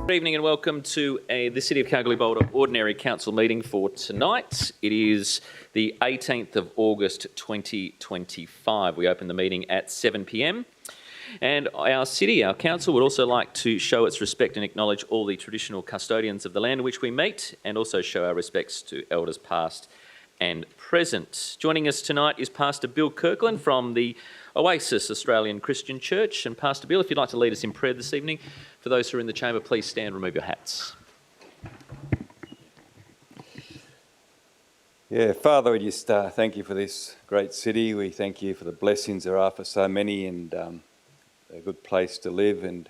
Good evening and welcome to the City of Kalgoorlie-Boulder Ordinary Council meeting for tonight. It is the 18th of August 2025. We open the meeting at 7 p.m. And our council would also like to show its respect and acknowledge all the traditional custodians of the land in which we meet, and also show our respects to elders past and present. Joining us tonight is Pastor Bill Kirkland from the Oasis Australian Christian Church. And Pastor Bill, if you'd like to lead us in prayer this evening, for those who are in the chamber, please stand and remove your hats. Yeah, Father, we just thank you for this great city. We thank you for the blessings there are for so many, and a good place to live. And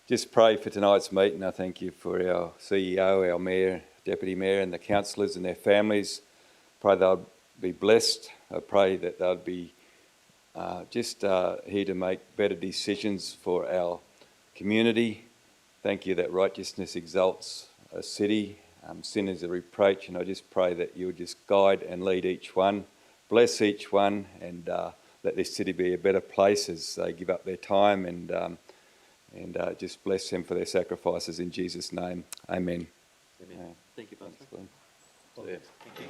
just pray for tonight's meeting. I thank you for our CEO, our Mayor, Deputy Mayor and the councillors and their families. Pray they'll be blessed. I pray that they'll be here to make better decisions for our community. Thank you that righteousness exalts a city, sin is a reproach, and I just pray that you'll just guide and lead each one, bless each one, and let this city be a better place as they give up their time, and just bless them for their sacrifices in Jesus' name. Amen. Amen. Thank you, Pastor. Yeah. Thank you.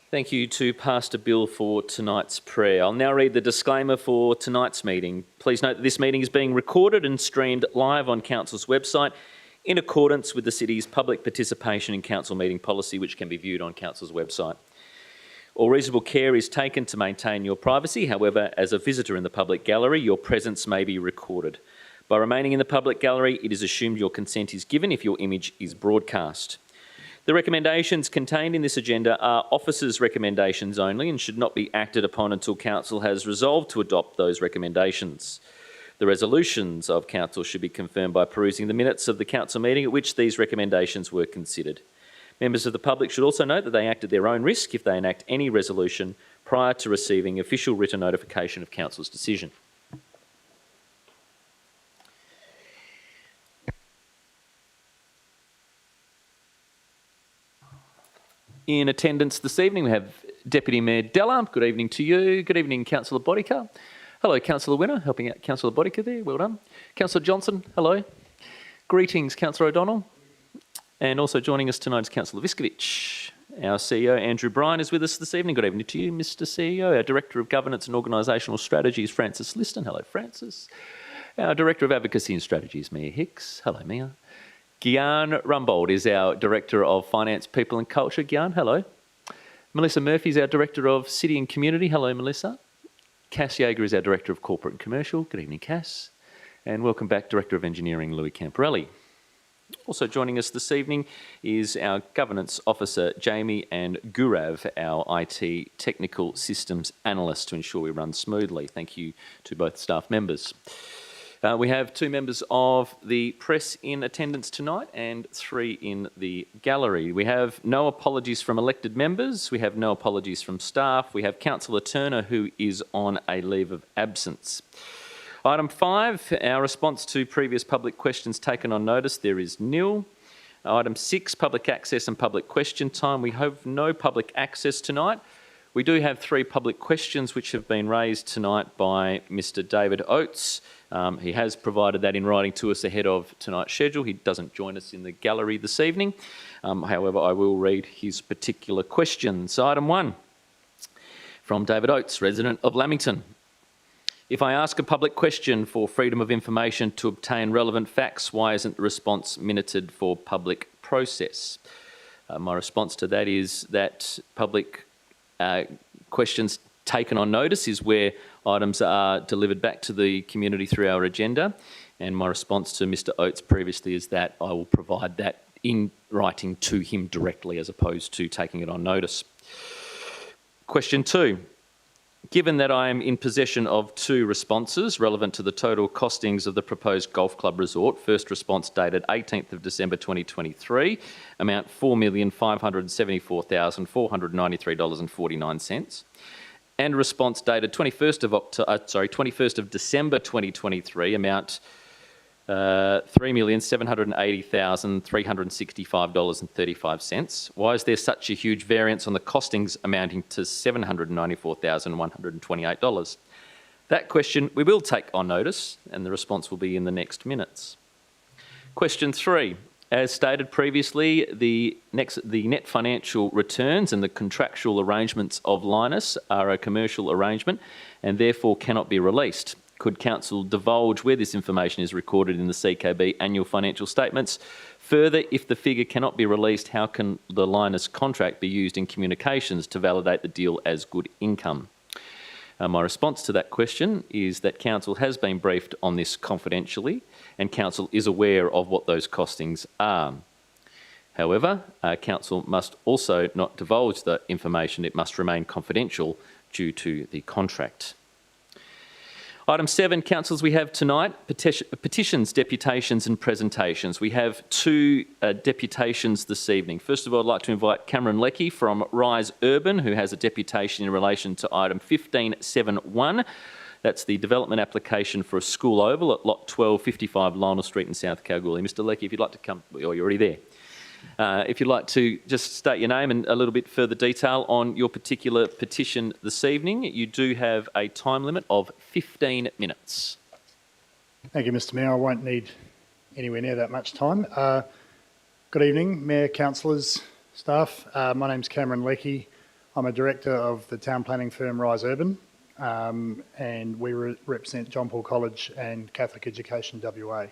Thank you to Pastor Bill for tonight's prayer. I'll now read the disclaimer for tonight's meeting. Please note that this meeting is being recorded and streamed live on Council's website in accordance with the City's public participation in Council meeting policy, which can be viewed on Council's website. All reasonable care is taken to maintain your privacy. However, as a visitor in the public gallery, your presence may be recorded. By remaining in the public gallery, it is assumed your consent is given if your image is broadcast. The recommendations contained in this agenda are officers' recommendations only and should not be acted upon until Council has resolved to adopt those recommendations. The resolutions of Council should be confirmed by perusing the minutes of the Council meeting at which these recommendations were considered. Members of the public should also note that they act at their own risk if they enact any resolution prior to receiving official written notification of Council's decision. In attendance this evening, we have Deputy Mayor Della. Good evening to you. Good evening, Councillor Bodica. Hello, Councillor Winner, helping out Councillor Bodica there. Well done. Councillor Johnson, hello. Greetings, Councillor O'Donnell. And also joining us tonight is Councillor Viskovich. Our CEO, Andrew Bryan, is with us this evening. Good evening to you, Mr. CEO. Our Director of Governance and Organisational Strategies, Francis Liston. Hello, Francis. Our Director of Advocacy and Strategies, Mia Hicks. Hello, Mia. Gian Rumbold is our Director of Finance, People and Culture. Gian, hello. Melissa Murphy is our Director of City and Community. Hello, Melissa. Cass Yeager is our Director of Corporate and Commercial. Good evening, Cass. And welcome back, Director of Engineering, Louis Camporelli. Also joining us this evening is our Governance Officer, Jamie, and Gurav, our IT Technical Systems Analyst, to ensure we run smoothly. Thank you to both staff members. We have 2 members of the press in attendance tonight and 3 in the gallery. We have no apologies from elected members. We have no apologies from staff. We have Councillor Turner, who is on a leave of absence. Item 5, our response to previous public questions taken on notice. There is nil. Item 6, public access and public question time. We have no public access tonight. We do have 3 public questions which have been raised tonight by Mr. David Oates. He has provided that in writing to us ahead of tonight's schedule. He doesn't join us in the gallery this evening. However, I will read his particular questions. Item 1, from David Oates, resident of Lamington. If I ask a public question for freedom of information to obtain relevant facts, why isn't the response minuted for public process? My response to that is that public questions taken on notice is where items are delivered back to the community through our agenda, and my response to Mr. Oates previously is that I will provide that in writing to him directly as opposed to taking it on notice. Question 2. Given that I am in possession of 2 responses relevant to the total costings of the proposed golf club resort, first response dated 18th of December 2023, amount $4,574,493.49, and response dated 21st of December 2023, amount $3,780,365.35. Why is there such a huge variance on the costings amounting to $794,128? That question we will take on notice, and the response will be in the next minutes. Question 3. As stated previously, the net financial returns and the contractual arrangements of Linus are a commercial arrangement and therefore cannot be released. Could Council divulge where this information is recorded in the CKB annual financial statements? Further, if the figure cannot be released, how can the Linus contract be used in communications to validate the deal as good income? My response to that question is that Council has been briefed on this confidentially, and Council is aware of what those costings are. However, Council must also not divulge the information. It must remain confidential due to the contract. Item 7, councillors, we have tonight petitions, deputations and presentations. We have 2 deputations this evening. First of all, I'd like to invite Cameron Leckie from Rise Urban, who has a deputation in relation to item 1571. That's the development application for a school oval at lot 1255 Lionel Street in South Kalgoorlie. Mr Leckie, if you'd like to come, oh, you're already there. If you'd like to just state your name and a little bit further detail on your particular petition this evening. You do have a time limit of 15 minutes. Thank you, Mr Mayor. I won't need anywhere near that much time. Good evening, Mayor, councillors, staff. My name's Cameron Leckie. I'm a director of the town planning firm Rise Urban, and we represent John Paul College and Catholic Education WA.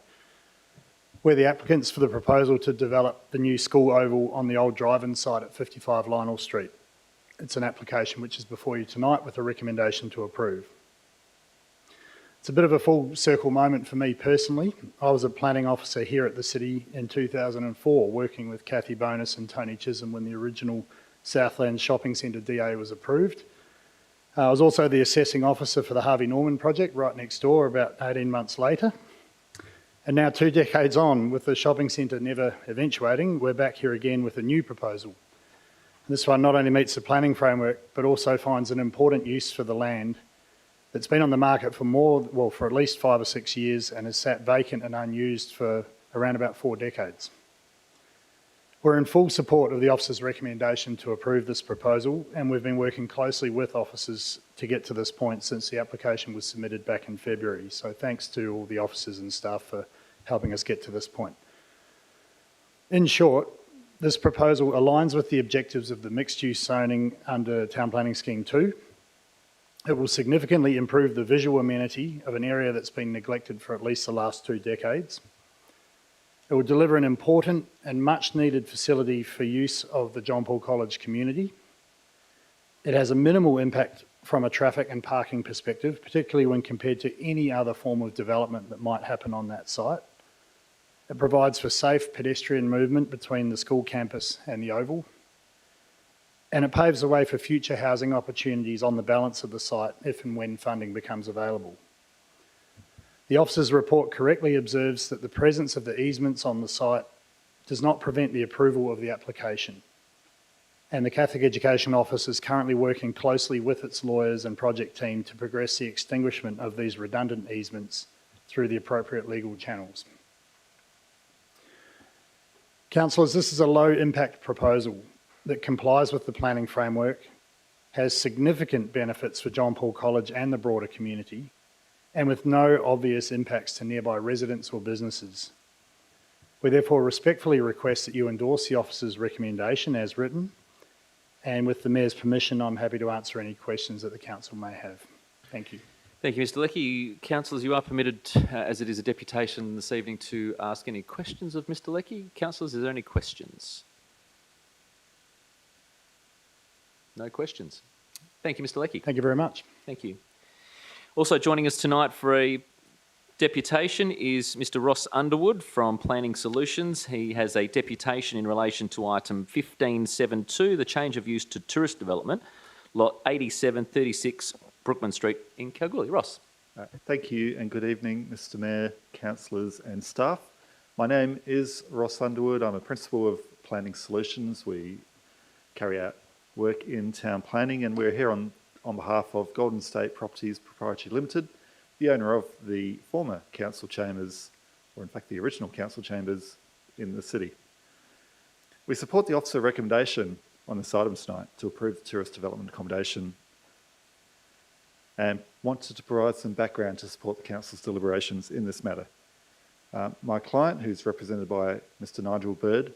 We're the applicants for the proposal to develop the new school oval on the old drive-in site at 55 Lionel Street. It's an application which is before you tonight with a recommendation to approve. It's a bit of a full circle moment for me personally. I was a planning officer here at the city in 2004, working with Kathy Bonus and Tony Chisholm when the original Southland Shopping Centre DA was approved. I was also the assessing officer for the Harvey Norman project right next door about 18 months later. And now 2 decades on, with the shopping centre never eventuating, we're back here again with a new proposal. This one not only meets the planning framework, but also finds an important use for the land that's been on the market for at least 5 or 6 years and has sat vacant and unused for around about 4 decades. We're in full support of the officer's recommendation to approve this proposal, and we've been working closely with officers to get to this point since the application was submitted back in February. So thanks to all the officers and staff for helping us get to this point. In short, this proposal aligns with the objectives of the mixed-use zoning under Town Planning Scheme 2. It will significantly improve the visual amenity of an area that's been neglected for at least the last 2 decades. It will deliver an important and much needed facility for use of the John Paul College community. It has a minimal impact from a traffic and parking perspective, particularly when compared to any other form of development that might happen on that site. It provides for safe pedestrian movement between the school campus and the oval. And it paves the way for future housing opportunities on the balance of the site if and when funding becomes available. The officer's report correctly observes that the presence of the easements on the site does not prevent the approval of the application. And the Catholic Education Office is currently working closely with its lawyers and project team to progress the extinguishment of these redundant easements through the appropriate legal channels. Councillors, this is a low impact proposal that complies with the planning framework, has significant benefits for John Paul College and the broader community, and with no obvious impacts to nearby residents or businesses. We therefore respectfully request that you endorse the officer's recommendation as written, and with the Mayor's permission, I'm happy to answer any questions that the Council may have. Thank you. Thank you, Mr Leckie. Councillors, you are permitted, as it is a deputation this evening, to ask any questions of Mr Leckie. Councillors, is there any questions? No questions. Thank you, Mr Leckie. Thank you very much. Thank you. Also joining us tonight for a deputation is Mr Ross Underwood from Planning Solutions. He has a deputation in relation to item 1572, the change of use to tourist development, lot 8736 Brookman Street in Kalgoorlie. Ross. Thank you and good evening, Mr Mayor, councillors and staff. My name is Ross Underwood. I'm a principal of Planning Solutions. We carry out work in town planning, and we're here on behalf of Golden State Properties Proprietary Limited, the owner of the former council chambers, or in fact the original council chambers in the city. We support the officer recommendation on this item tonight to approve the tourist development accommodation, and wanted to provide some background to support the Council's deliberations in this matter. My client, who's represented by Mr. Nigel Bird,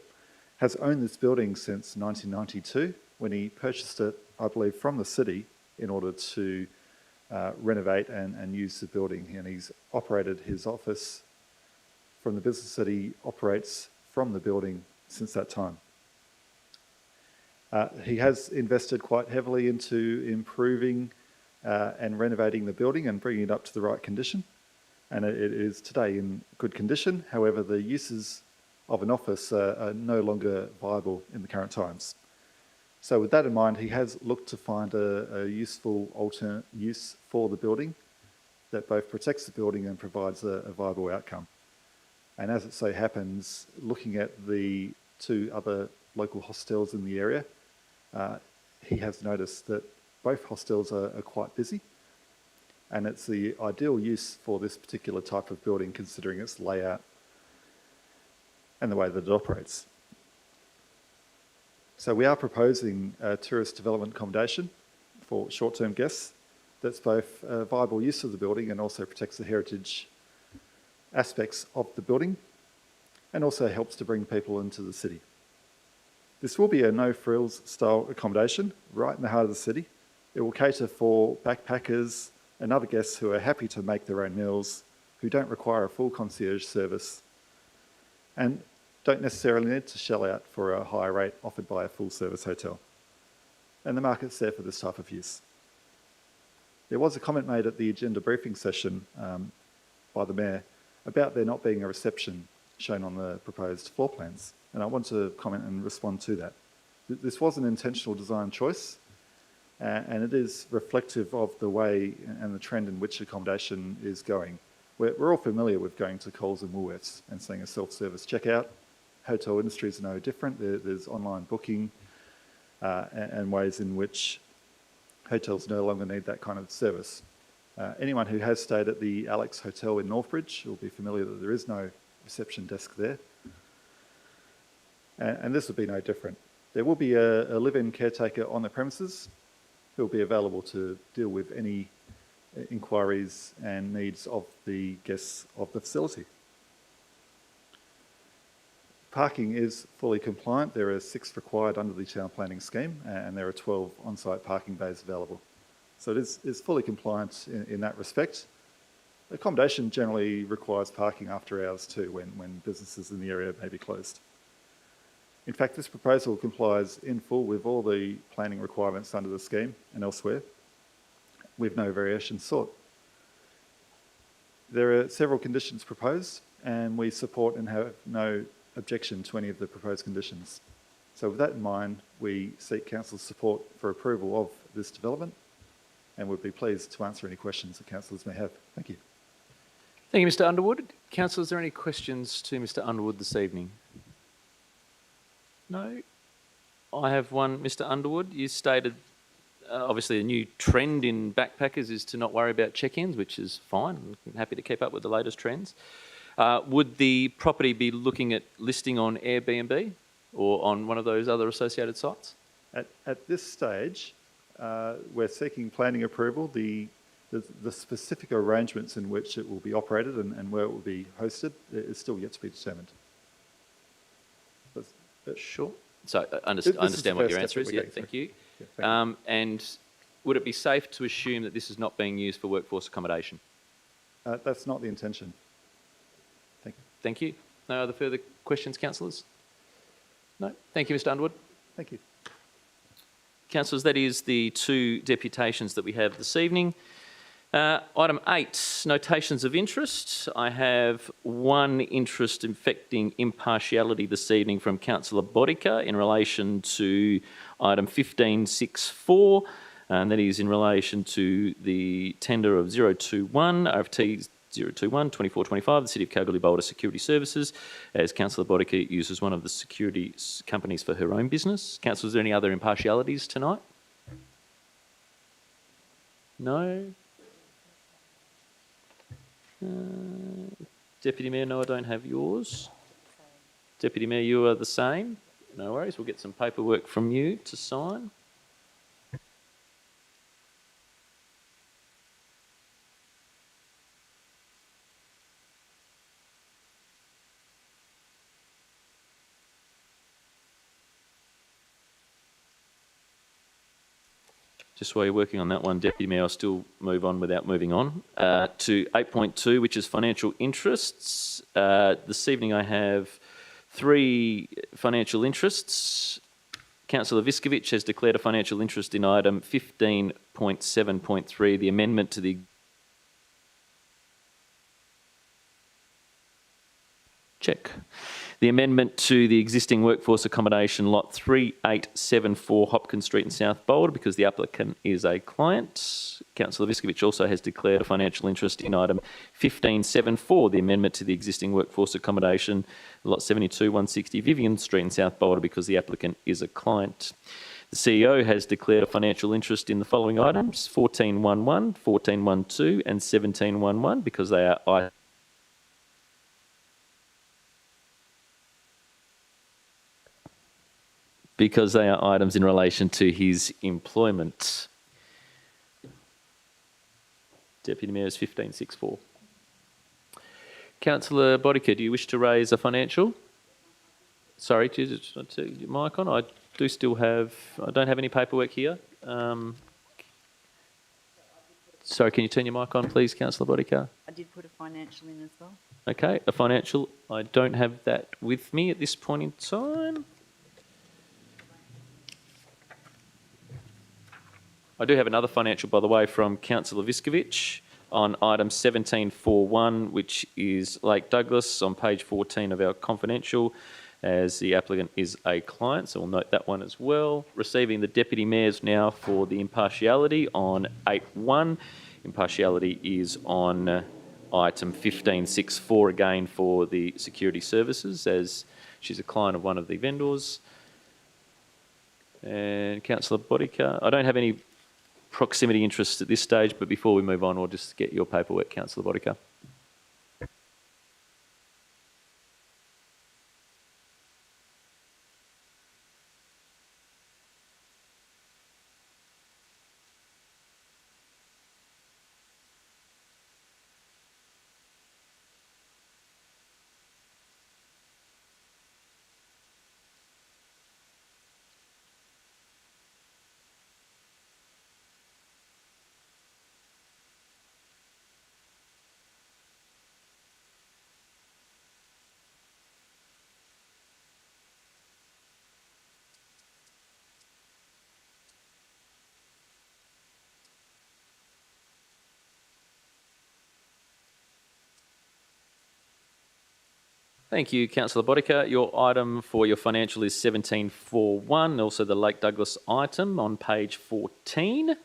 has owned this building since 1992 when he purchased it, I believe, from the city in order to renovate and use the building. And he's operated his office from the business that he operates from the building since that time. He has invested quite heavily into improving and renovating the building and bringing it up to the right condition. And it is today in good condition. However, the uses of an office are no longer viable in the current times. So with that in mind, he has looked to find a useful alternate use for the building that both protects the building and provides a viable outcome. And as it so happens, looking at the two other local hostels in the area, he has noticed that both hostels are quite busy, and it's the ideal use for this particular type of building considering its layout and the way that it operates. So we are proposing a tourist development accommodation for short-term guests that's both a viable use of the building and also protects the heritage aspects of the building and also helps to bring people into the city. This will be a no-frills style accommodation right in the heart of the city. It will cater for backpackers and other guests who are happy to make their own meals, who don't require a full concierge service, and don't necessarily need to shell out for a higher rate offered by a full-service hotel. And the market's there for this type of use. There was a comment made at the agenda briefing session by the Mayor about there not being a reception shown on the proposed floor plans, and I want to comment and respond to that. This was an intentional design choice, and it is reflective of the way and the trend in which accommodation is going. We're all familiar with going to Coles and Woolworths and seeing a self-service checkout. Hotel industry is no different. There's online booking and ways in which hotels no longer need that kind of service. Anyone who has stayed at the Alex Hotel in Northbridge will be familiar that there is no reception desk there. And this will be no different. There will be a live-in caretaker on the premises who will be available to deal with any inquiries and needs of the guests of the facility. Parking is fully compliant. There are 6 required under the town planning scheme, and there are 12 on-site parking bays available. So it is fully compliant in that respect. Accommodation generally requires parking after hours too, when businesses in the area may be closed. In fact, this proposal complies in full with all the planning requirements under the scheme and elsewhere, with no variation sought. There are several conditions proposed, and we support and have no objection to any of the proposed conditions. So with that in mind, we seek Council's support for approval of this development and would be pleased to answer any questions that councillors may have. Thank you. Thank you, Mr Underwood. Councillor, is there any questions to Mr Underwood this evening? No? I have one. Mr Underwood, you stated obviously a new trend in backpackers is to not worry about check-ins, which is fine. I'm happy to keep up with the latest trends. Would the property be looking at listing on Airbnb or on one of those other associated sites? At this stage, we're seeking planning approval. The specific arrangements in which it will be operated and where it will be hosted is still yet to be determined. Sure. So I understand what your answer is. Yeah, thank you. Yeah, thank you. And would it be safe to assume that this is not being used for workforce accommodation? That's not the intention. Thank you. Thank you. No other further questions, councillors? No? Thank you, Mr Underwood. Thank you. Councillors, that is the 2 deputations that we have this evening. Item 8, notations of interest. I have one interest affecting impartiality this evening from Councillor Bodica in relation to item 15.6.4, and that is in relation to the tender of 021, RFT 021 2425, the City of Kalgoorlie-Boulder Security Services, as Councillor Bodica uses one of the security companies for her own business. Councillors, is there any other impartialities tonight? No? Deputy Mayor, no, I don't have yours. Deputy Mayor, you are the same. No worries, we'll get some paperwork from you to sign. Just while you're working on that one, Deputy Mayor, I'll still move on without moving on to 8.2, which is financial interests. This evening I have 3 financial interests. Councillor Viskovich has declared a financial interest in item 15.7.3, the amendment to the... Check. The amendment to the existing workforce accommodation lot 3874 Hopkins Street in South Boulder because the applicant is a client. Councillor Viskovich also has declared a financial interest in item 1574, the amendment to the existing workforce accommodation lot 72-160 Vivian Street in South Boulder because the applicant is a client. The CEO has declared a financial interest in the following items, 1411, 1412 and 1711 because they are items in relation to his employment. Deputy Mayor is 1564. Councillor Bodica, do you wish to raise a financial? Sorry, do you just want to your mic on? I don't have any paperwork here. Sorry, can you turn your mic on, please, Councillor Bodica? I did put a financial in as well. Okay, a financial. I don't have that with me at this point in time. I do have another financial, by the way, from Councillor Viskovich on item 1741, which is Lake Douglas on page 14 of our confidential, as the applicant is a client, so we'll note that one as well. Receiving the Deputy Mayor's now for the impartiality on 8.1. Impartiality is on item 1564 again for the security services, as she's a client of one of the vendors. And Councillor Bodica, I don't have any proximity interests at this stage, but before we move on, we'll just get your paperwork, Councillor Bodica. Thank you, Councillor Bodica. Your item for your financial is 1741, also the Lake Douglas item on page 14,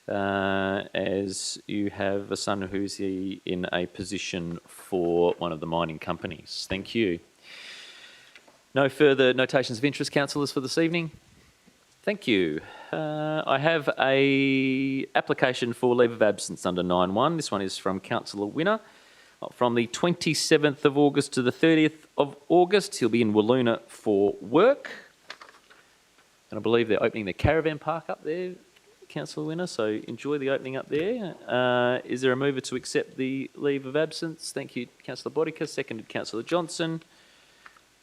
as you have a son who's in a position for one of the mining companies. Thank you. No further notations of interest, councillors, for this evening? Thank you. I have a application for leave of absence under 9.1. This one is from Councillor Winner. From the 27th of August to the 30th of August, he'll be in Wiluna for work. And I believe they're opening the caravan park up there, Councillor Winner, so enjoy the opening up there. Is there a mover to accept the leave of absence? Thank you, Councillor Bodica. Seconded, Councillor Johnson.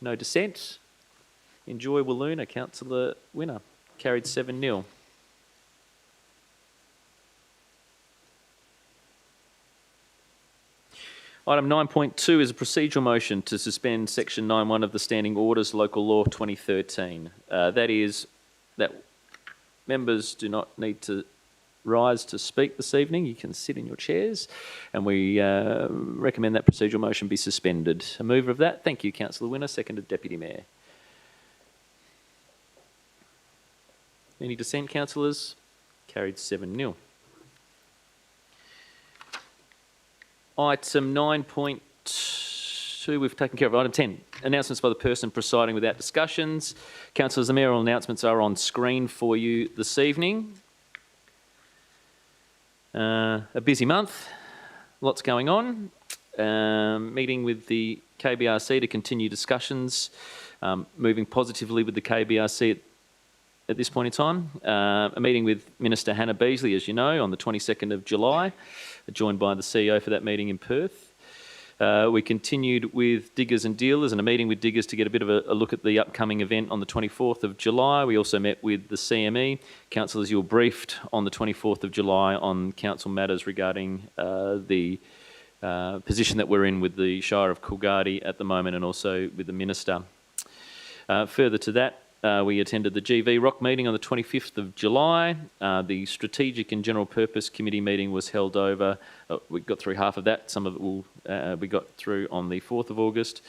No dissent. Enjoy Wiluna, Councillor Winner. Carried 7-0. Item 9.2 is a procedural motion to suspend Section 9.1 of the Standing Orders Local Law 2013. That is that members do not need to rise to speak this evening. You can sit in your chairs, and we recommend that procedural motion be suspended. A mover of that, thank you, Councillor Winner. Seconded, Deputy Mayor. Any dissent, councillors? Carried 7-0. Item 9.2 we've taken care of. Item 10, announcements by the person presiding without discussions. Councillors, the mayoral announcements are on screen for you this evening. A busy month, lots going on. Meeting with the KBRC to continue discussions, moving positively with the KBRC at this point in time. A meeting with Minister Hannah Beasley, as you know, on the 22nd of July, joined by the CEO for that meeting in Perth. We continued with diggers and dealers and a meeting with diggers to get a bit of a look at the upcoming event on the 24th of July. We also met with the CME. Councillors, you were briefed on the 24th of July on council matters regarding the position that we're in with the Shire of Coolgardie at the moment, and also with the Minister. Further to that, we attended the GV Rock meeting on the 25th of July. The Strategic and General Purpose Committee meeting was held over. We got through half of that. Some of it we got through on the 4th of August.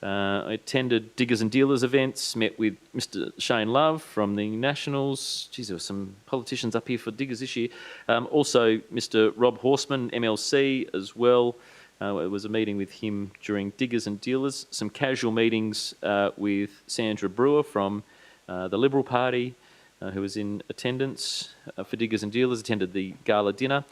I attended Diggers and Dealers events, met with Mr. Shane Love from the Nationals. Geez, there were some politicians up here for Diggers this year. Also, Mr. Rob Horseman, MLC, as well. It was a meeting with him during Diggers and Dealers. Some casual meetings with Sandra Brewer from the Liberal Party, who was in attendance for Diggers and Dealers, attended the gala dinner.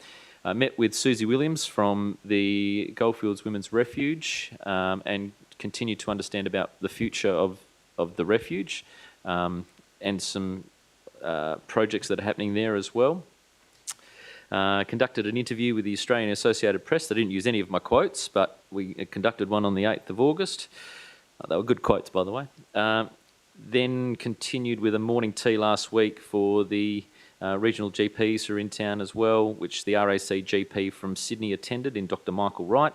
Met with Susie Williams from the Goldfields Women's Refuge and continued to understand about the future of the refuge and some projects that are happening there as well. Conducted an interview with the Australian Associated Press. They didn't use any of my quotes, but we conducted one on the 8th of August. They were good quotes, by the way. Then continued with a morning tea last week for the regional GPs who are in town as well, which the RAC GP from Sydney attended in Dr. Michael Wright.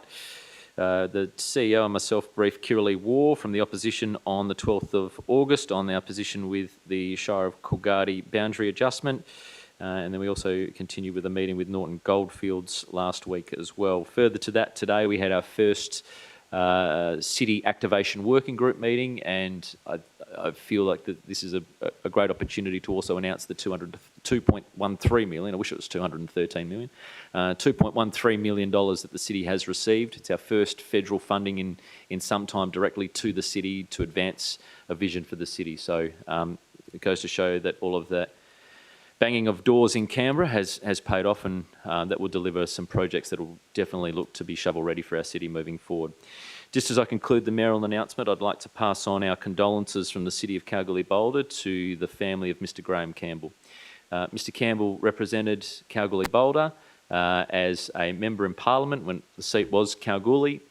The CEO and myself briefed Kirralie War from the opposition on the 12th of August on our position with the Shire of Coolgardie boundary adjustment. And then we also continued with a meeting with Norton Goldfields last week as well. Further to that, today we had our first City Activation Working Group meeting, and I feel like this is a great opportunity to also announce the 2.13 million, I wish it was 213 million, $2.13 million that the city has received. It's our first federal funding in some time directly to the city to advance a vision for the city. So it goes to show that all of that banging of doors in Canberra has paid off, and that will deliver some projects that will definitely look to be shovel ready for our city moving forward. Just as I conclude the mayoral announcement, I'd like to pass on our condolences from the City of Kalgoorlie-Boulder to the family of Mr. Graham Campbell. Mr. Campbell represented Kalgoorlie-Boulder as a member in Parliament when the seat was Kalgoorlie.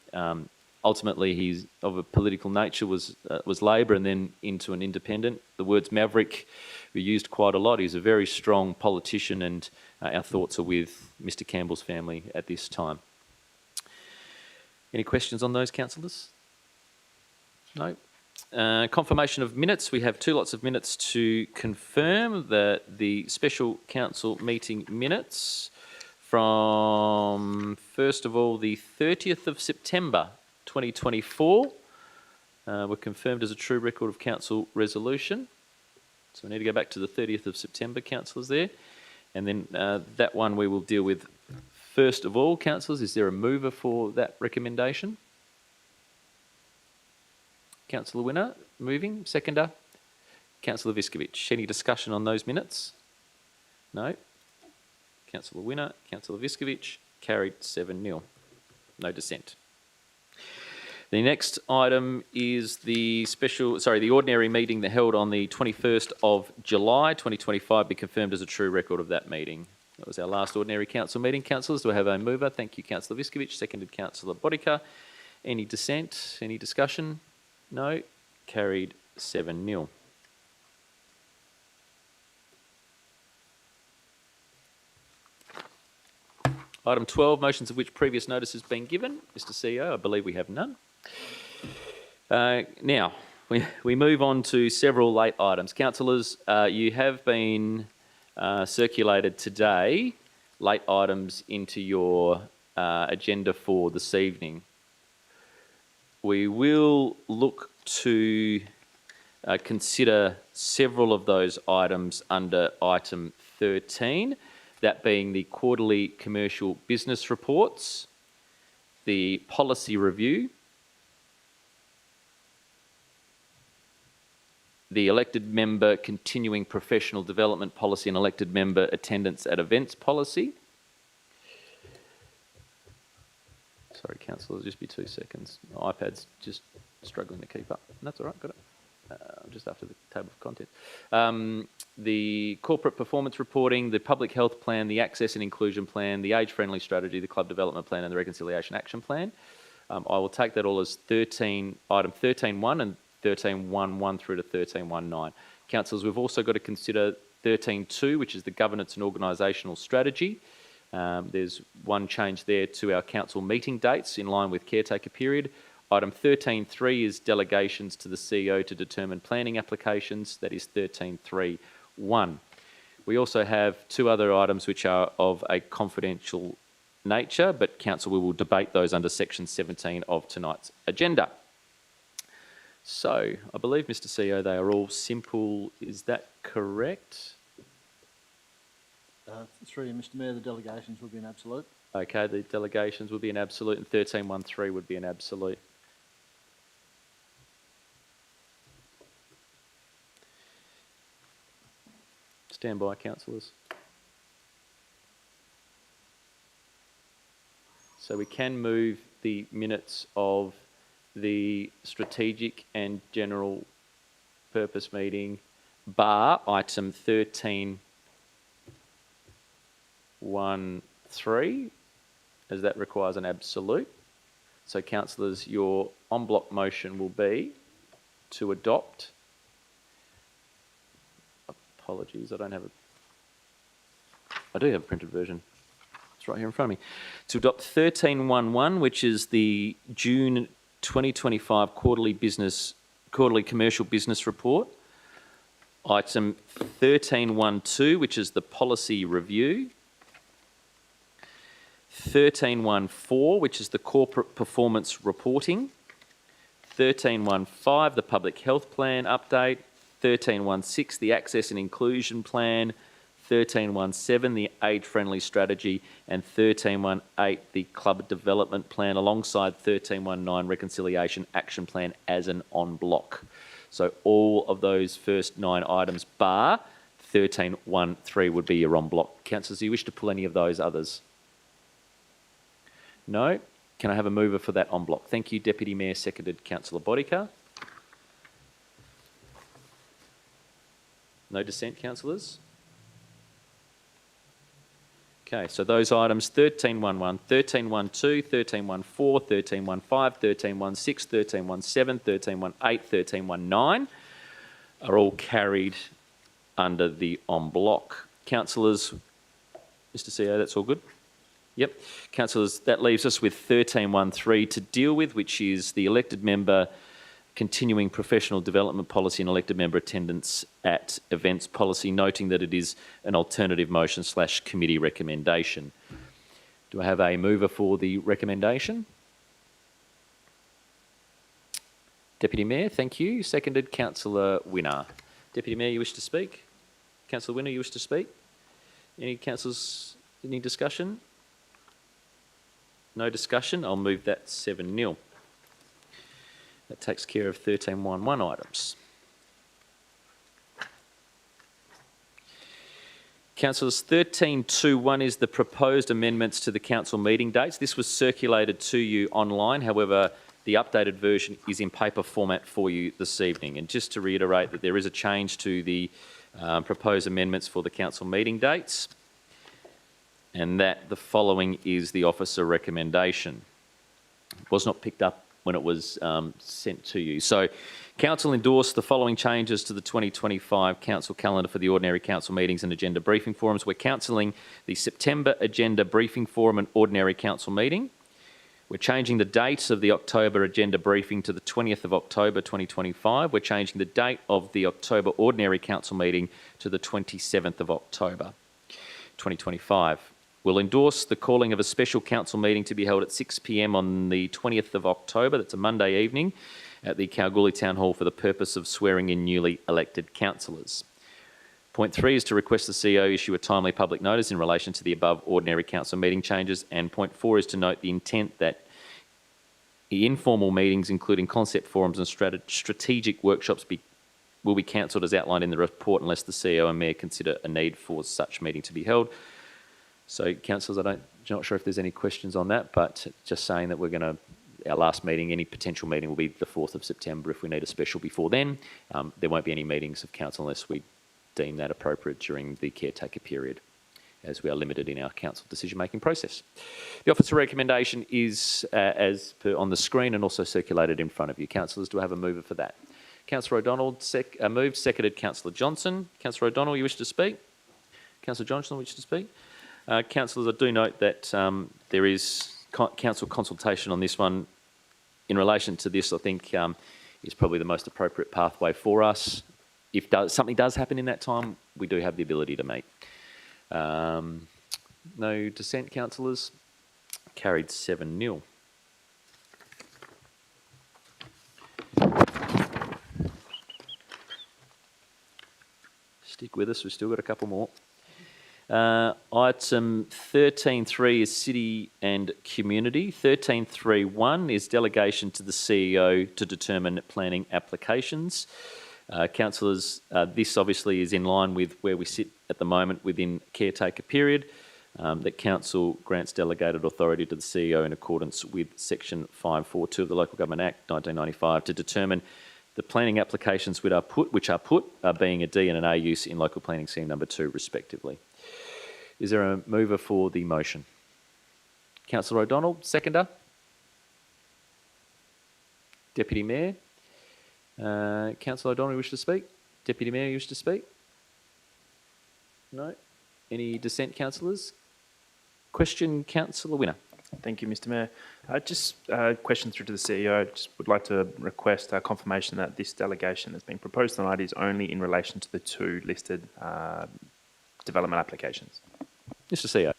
Ultimately, he's of a political nature, was Labor and then into an independent. The words maverick were used quite a lot. He's a very strong politician, and our thoughts are with Mr. Campbell's family at this time. Any questions on those, councillors? No? Confirmation of minutes. We have two lots of minutes to confirm. That the special council meeting minutes from, first of all, the 30th of September 2024 were confirmed as a true record of council resolution. So we need to go back to the 30th of September, councillors there. And then that one we will deal with first of all, councillors. Is there a mover for that recommendation? Councillor Winner, moving. Seconder? Councillor Viskovich. Any discussion on those minutes? No? Councillor Winner, Councillor Viskovich, carried 7-0. No dissent. The next item is the ordinary meeting that held on the 21st of July 2025 be confirmed as a true record of that meeting. That was our last ordinary council meeting. Councillors, do I have a mover? Thank you, Councillor Viskovich. Seconded, Councillor Bodica. Any dissent? Any discussion? No. Carried 7-0. Item 12, motions of which previous notice has been given. Mr. CEO, I believe we have none. Now, we move on to several late items. Councillors, you have been circulated today late items into your agenda for this evening. We will look to consider several of those items under item 13, that being the quarterly commercial business reports, the policy review, the elected member continuing professional development policy and elected member attendance at events policy. Sorry, councillors, just be 2 seconds. My iPad's just struggling to keep up. That's all right, got it. Just after the table of contents. The corporate performance reporting, the public health plan, the access and inclusion plan, the age-friendly strategy, the club development plan and the reconciliation action plan. I will take that all as item 13.1 and 13.1.1 through to 13.1.9. Councillors, we've also got to consider 13.2, which is the governance and organisational strategy. There's one change there to our council meeting dates in line with caretaker period. Item 13.3 is delegations to the CEO to determine planning applications. That is 13.3.1. We also have two other items which are of a confidential nature, but council, we will debate those under section 17 of tonight's agenda. So I believe, Mr. CEO, they are all simple. Is that correct? Through you, Mr. Mayor, the delegations would be an absolute. Okay, the delegations would be an absolute and 13.1.3 would be an absolute. Stand by, councillors. So we can move the minutes of the strategic and general purpose meeting bar item 13.1.3, as that requires an absolute. So councillors, your en bloc motion will be to adopt. Apologies, I do have a printed version. It's right here in front of me. To adopt 13.1.1, which is the June 2025 quarterly commercial business report. Item 13.1.2, which is the policy review. 13.1.4, which is the corporate performance reporting. 13.1.5, the public health plan update. 13.1.6, the access and inclusion plan. 13.1.7, the age-friendly strategy, and 13.1.8, the club development plan, alongside 13.1.9, reconciliation action plan as an en bloc. So all of those first 9 items bar 13.1.3 would be your en bloc. Councillors, do you wish to pull any of those others? No? Can I have a mover for that en bloc? Thank you, Deputy Mayor, seconded Councillor Boddicka. No dissent, councillors? Okay, so those items 13.1.1, 13.1.2, 13.1.4, 13.1.5, 13.1.6, 13.1.7, 13.1.8, 13.1.9 are all carried under the en bloc. Councillors, Mr. CEO, that's all good? Yep. Councillors, that leaves us with 13.1.3 to deal with, which is the elected member continuing professional development policy and elected member attendance at events policy, noting that it is an alternative motion / committee recommendation. Do I have a mover for the recommendation? Deputy Mayor, thank you. Seconded, Councillor Winner. Deputy Mayor, you wish to speak? Councillor Winner, you wish to speak? Any councillors, any discussion? No discussion. I'll move that 7-0. That takes care of 13.1.1 items. Councillors, 13.2.1 is the proposed amendments to the council meeting dates. This was circulated to you online. However, the updated version is in paper format for you this evening. And just to reiterate that there is a change to the proposed amendments for the council meeting dates, and that the following is the officer recommendation. It was not picked up when it was sent to you. So, Council endorsed the following changes to the 2025 Council calendar for the ordinary Council meetings and agenda briefing forums. We're cancelling the September agenda briefing forum and ordinary Council meeting. We're changing the date of the October agenda briefing to the 20th of October 2025. We're changing the date of the October ordinary Council meeting to the 27th of October 2025. We'll endorse the calling of a special council meeting to be held at 6 p.m. on the 20th of October, that's a Monday evening, at the Kalgoorlie Town Hall for the purpose of swearing in newly elected councillors. Point 3 is to request the CEO issue a timely public notice in relation to the above ordinary council meeting changes, and point 4 is to note the intent that the informal meetings, including concept forums and strategic workshops, will be cancelled as outlined in the report unless the CEO and Mayor consider a need for such meeting to be held. So, councillors, I'm not sure if there's any questions on that, but just saying that our last meeting, any potential meeting will be the 4th of September. If we need a special before then, there won't be any meetings of council unless we deem that appropriate during the caretaker period. as we are limited in our council decision-making process. The officer recommendation is as per on the screen and also circulated in front of you. Councillors, do I have a mover for that? Councillor O'Donnell moved, seconded Councillor Johnson. Councillor O'Donnell, you wish to speak? Councillor Johnson, wish to speak? Councillors, I do note that there is council consultation on this one. In relation to this, I think is probably the most appropriate pathway for us. If something does happen in that time, we do have the ability to meet. No dissent, councillors. Carried 7-0. Stick with us, we've still got a couple more. Item 13.3 is City and Community. 13.3.1 is delegation to the CEO to determine planning applications. Councillors, this obviously is in line with where we sit at the moment within caretaker period. That Council grants delegated authority to the CEO in accordance with Section 542 of the Local Government Act 1995 to determine the planning applications which are put being a D and an A use in local planning scheme number 2 respectively. Is there a mover for the motion? Councillor O'Donnell, seconder. Deputy Mayor. Councillor O'Donnell, you wish to speak? Deputy Mayor, you wish to speak? No? Any dissent, councillors? Question, Councillor Winner. Thank you, Mr. Mayor. Just a question through to the CEO. Just would like to request confirmation that this delegation that's been proposed tonight is only in relation to the 2 listed development applications. Mr. CEO.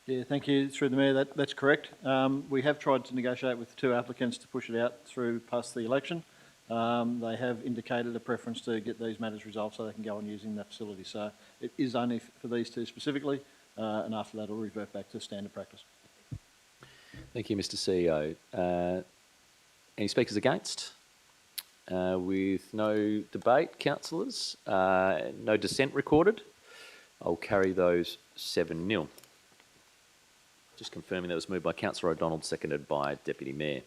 Yeah, thank you. Through the Mayor, that's correct. We have tried to negotiate with the 2 applicants to push it out through past the election. They have indicated a preference to get these matters resolved so they can go on using that facility. So it is only for these 2 specifically, and after that it'll revert back to standard practice. Thank you, Mr. CEO. Any speakers against? With no debate, councillors, no dissent recorded, I'll carry those 7-0. Just confirming that was moved by Councillor O'Donnell, seconded by Deputy Mayor.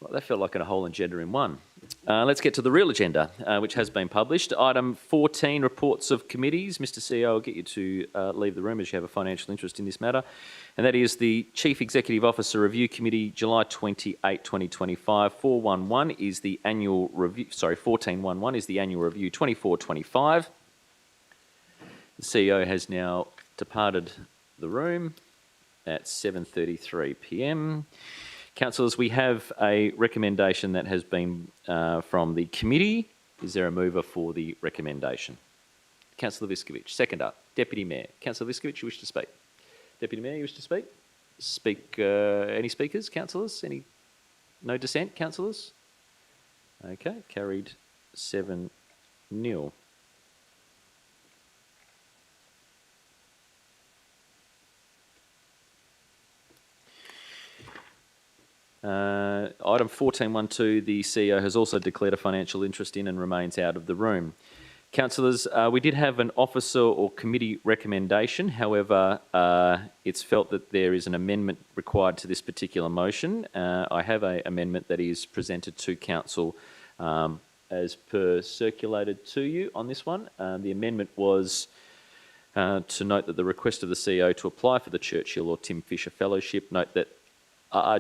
Well, that felt like a whole agenda in one. Let's get to the real agenda, which has been published. Item 14, reports of committees. Mr. CEO, I'll get you to leave the room as you have a financial interest in this matter. And that is the Chief Executive Officer Review Committee, July 28, 2025. 411 is the annual review, 1411 is the annual review 24-25. The CEO has now departed the room at 7:33 p.m. Councillors, we have a recommendation that has been from the committee. Is there a mover for the recommendation? Councillor Viskovich, seconder. Deputy Mayor. Councillor Viskovich, you wish to speak? Deputy Mayor, you wish to speak? Any speakers, councillors? No dissent, councillors? Okay, carried 7-0. Item 14.12, the CEO has also declared a financial interest in and remains out of the room. Councillors, we did have an officer or committee recommendation. However, it's felt that there is an amendment required to this particular motion. I have an amendment that is presented to Council as per circulated to you on this one. The amendment was to note that the request of the CEO to apply for the Churchill or Tim Fisher Fellowship, note that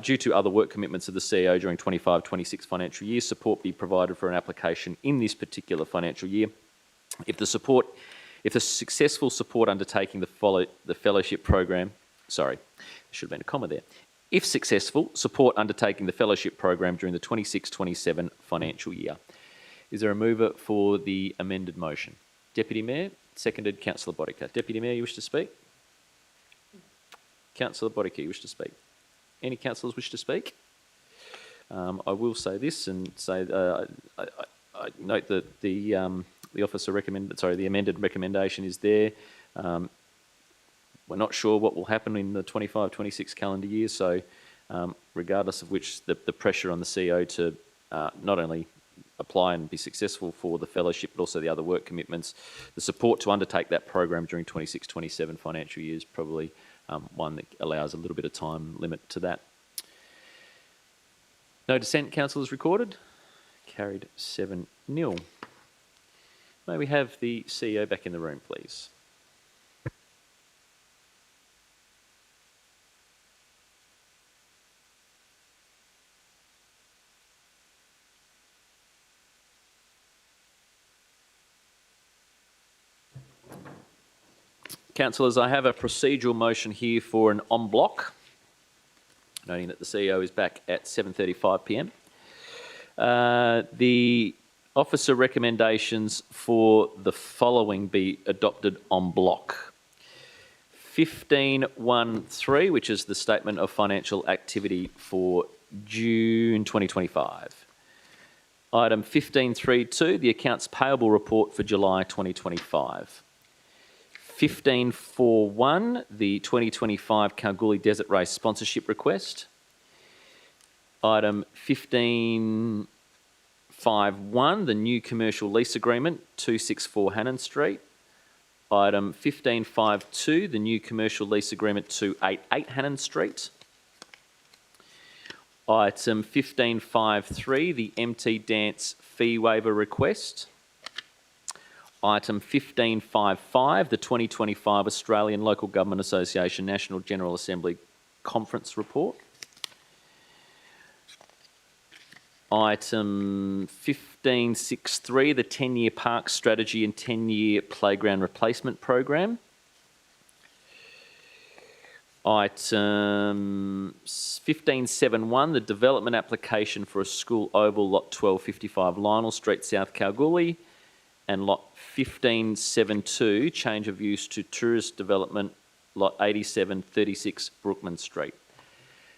due to other work commitments of the CEO during 25-26 financial year, support be provided for an application in this particular financial year. If the successful support undertaking the fellowship program, sorry, there should have been a comma there. If successful, support undertaking the fellowship program during the 26-27 financial year. Is there a mover for the amended motion? Deputy Mayor, seconded Councillor Bodica. Deputy Mayor, you wish to speak? Councillor Bodica, you wish to speak? Any councillors wish to speak? I will say this and say I note that the amended recommendation is there. We're not sure what will happen in the 25-26 calendar year, so regardless of which, the pressure on the CEO to not only apply and be successful for the fellowship, but also the other work commitments, the support to undertake that program during 26-27 financial year is probably one that allows a little bit of time limit to that. No dissent, councillors, recorded. Carried 7-0. May we have the CEO back in the room, please? Councillors, I have a procedural motion here for an en bloc, noting that the CEO is back at 7:35 p.m. The officer recommendations for the following be adopted en bloc. 15.1.3, which is the Statement of Financial Activity for June 2025. Item 15.3.2, the Accounts Payable Report for July 2025. 15.4.1, the 2025 Kalgoorlie Desert Race Sponsorship Request. Item 15.5.1, the new commercial lease agreement, 264 Hannon Street. Item 15.5.2, the new commercial lease agreement, 288 Hannon Street. Item 15.5.3, the MT Dance fee waiver request. Item 15.5.5, the 2025 Australian Local Government Association National General Assembly Conference Report. Item 15.6.3, the 10-year park strategy and 10-year playground replacement program. Item 15.7.1, the development application for a school oval, lot 1255 Lionel Street, South Kalgoorlie, and lot 15.7.2, change of use to tourist development, lot 8736 Brookman Street.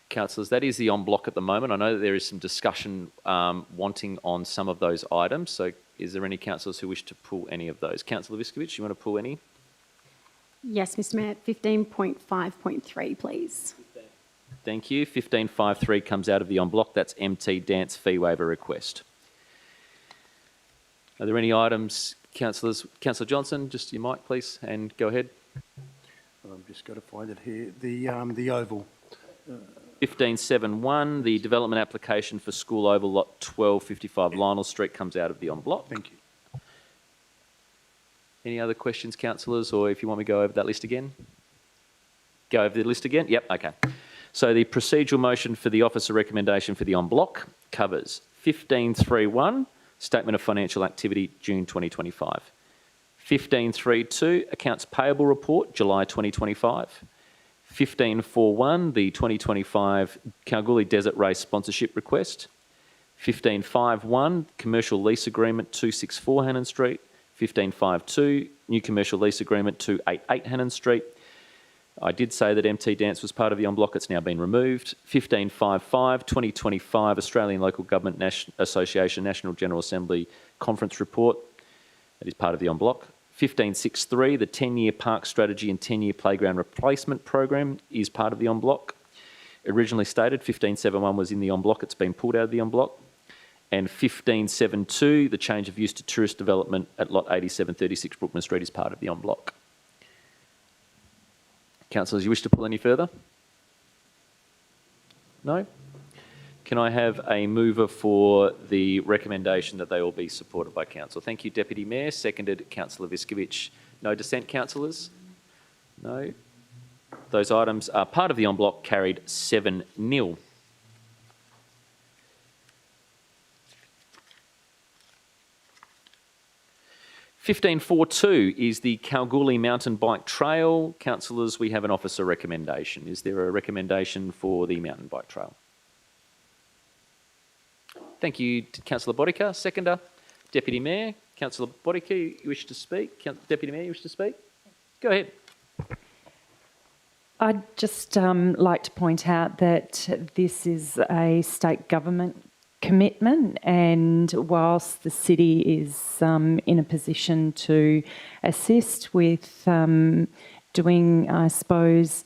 Councillors, that is the en bloc at the moment. I know that there is some discussion wanting on some of those items. So is there any councillors who wish to pull any of those? Councillor Viskovich, you want to pull any? Yes, Mr Mayor. 15.5.3, please. Thank you. 15.5.3 comes out of the en bloc. That's MT Dance fee waiver request. Are there any items, councillors? Councillor Johnson, just your mic, please, and go ahead. I've just got to find it here. The oval. 15.7.1, the development application for school oval, lot 1255 Lionel Street, comes out of the en bloc. Thank you. Any other questions, councillors, or if you want me to go over that list again? Go over the list again? Yep, okay. So the procedural motion for the officer recommendation for the en bloc covers 15.3.1, Statement of Financial Activity, June 2025. 15.3.2, Accounts Payable Report, July 2025. 15.4.1, the 2025 Kalgoorlie Desert Race Sponsorship Request. 15.5.1, Commercial Lease Agreement, 264 Hannon Street. 15.5.2, New Commercial Lease Agreement, 288 Hannon Street. I did say that MT Dance was part of the en bloc. It's now been removed. 15.5.5, 2025 Australian Local Government Association National General Assembly Conference Report. That is part of the en bloc. 15.6.3, the 10-year park strategy and 10-year playground replacement program is part of the en bloc. Originally stated, 15.7.1 was in the en bloc. It's been pulled out of the en bloc. And 15.7.2, the change of use to tourist development at lot 8736 Brookman Street is part of the en bloc. Councillors, you wish to pull any further? No? Can I have a mover for the recommendation that they all be supported by council? Thank you, Deputy Mayor. Seconded, Councillor Viskovich. No dissent, councillors? No? Those items are part of the en bloc, carried 7-0. (15.4.2) is the Kalgoorlie Mountain Bike Trail. Councillors, we have an officer recommendation. Is there a recommendation for the mountain bike trail? Thank you, Councillor Bodica. Seconder, Deputy Mayor. Councillor Bodica, you wish to speak? Deputy Mayor, you wish to speak? Go ahead. I'd just like to point out that this is a state government commitment, and whilst the city is in a position to assist with doing, I suppose,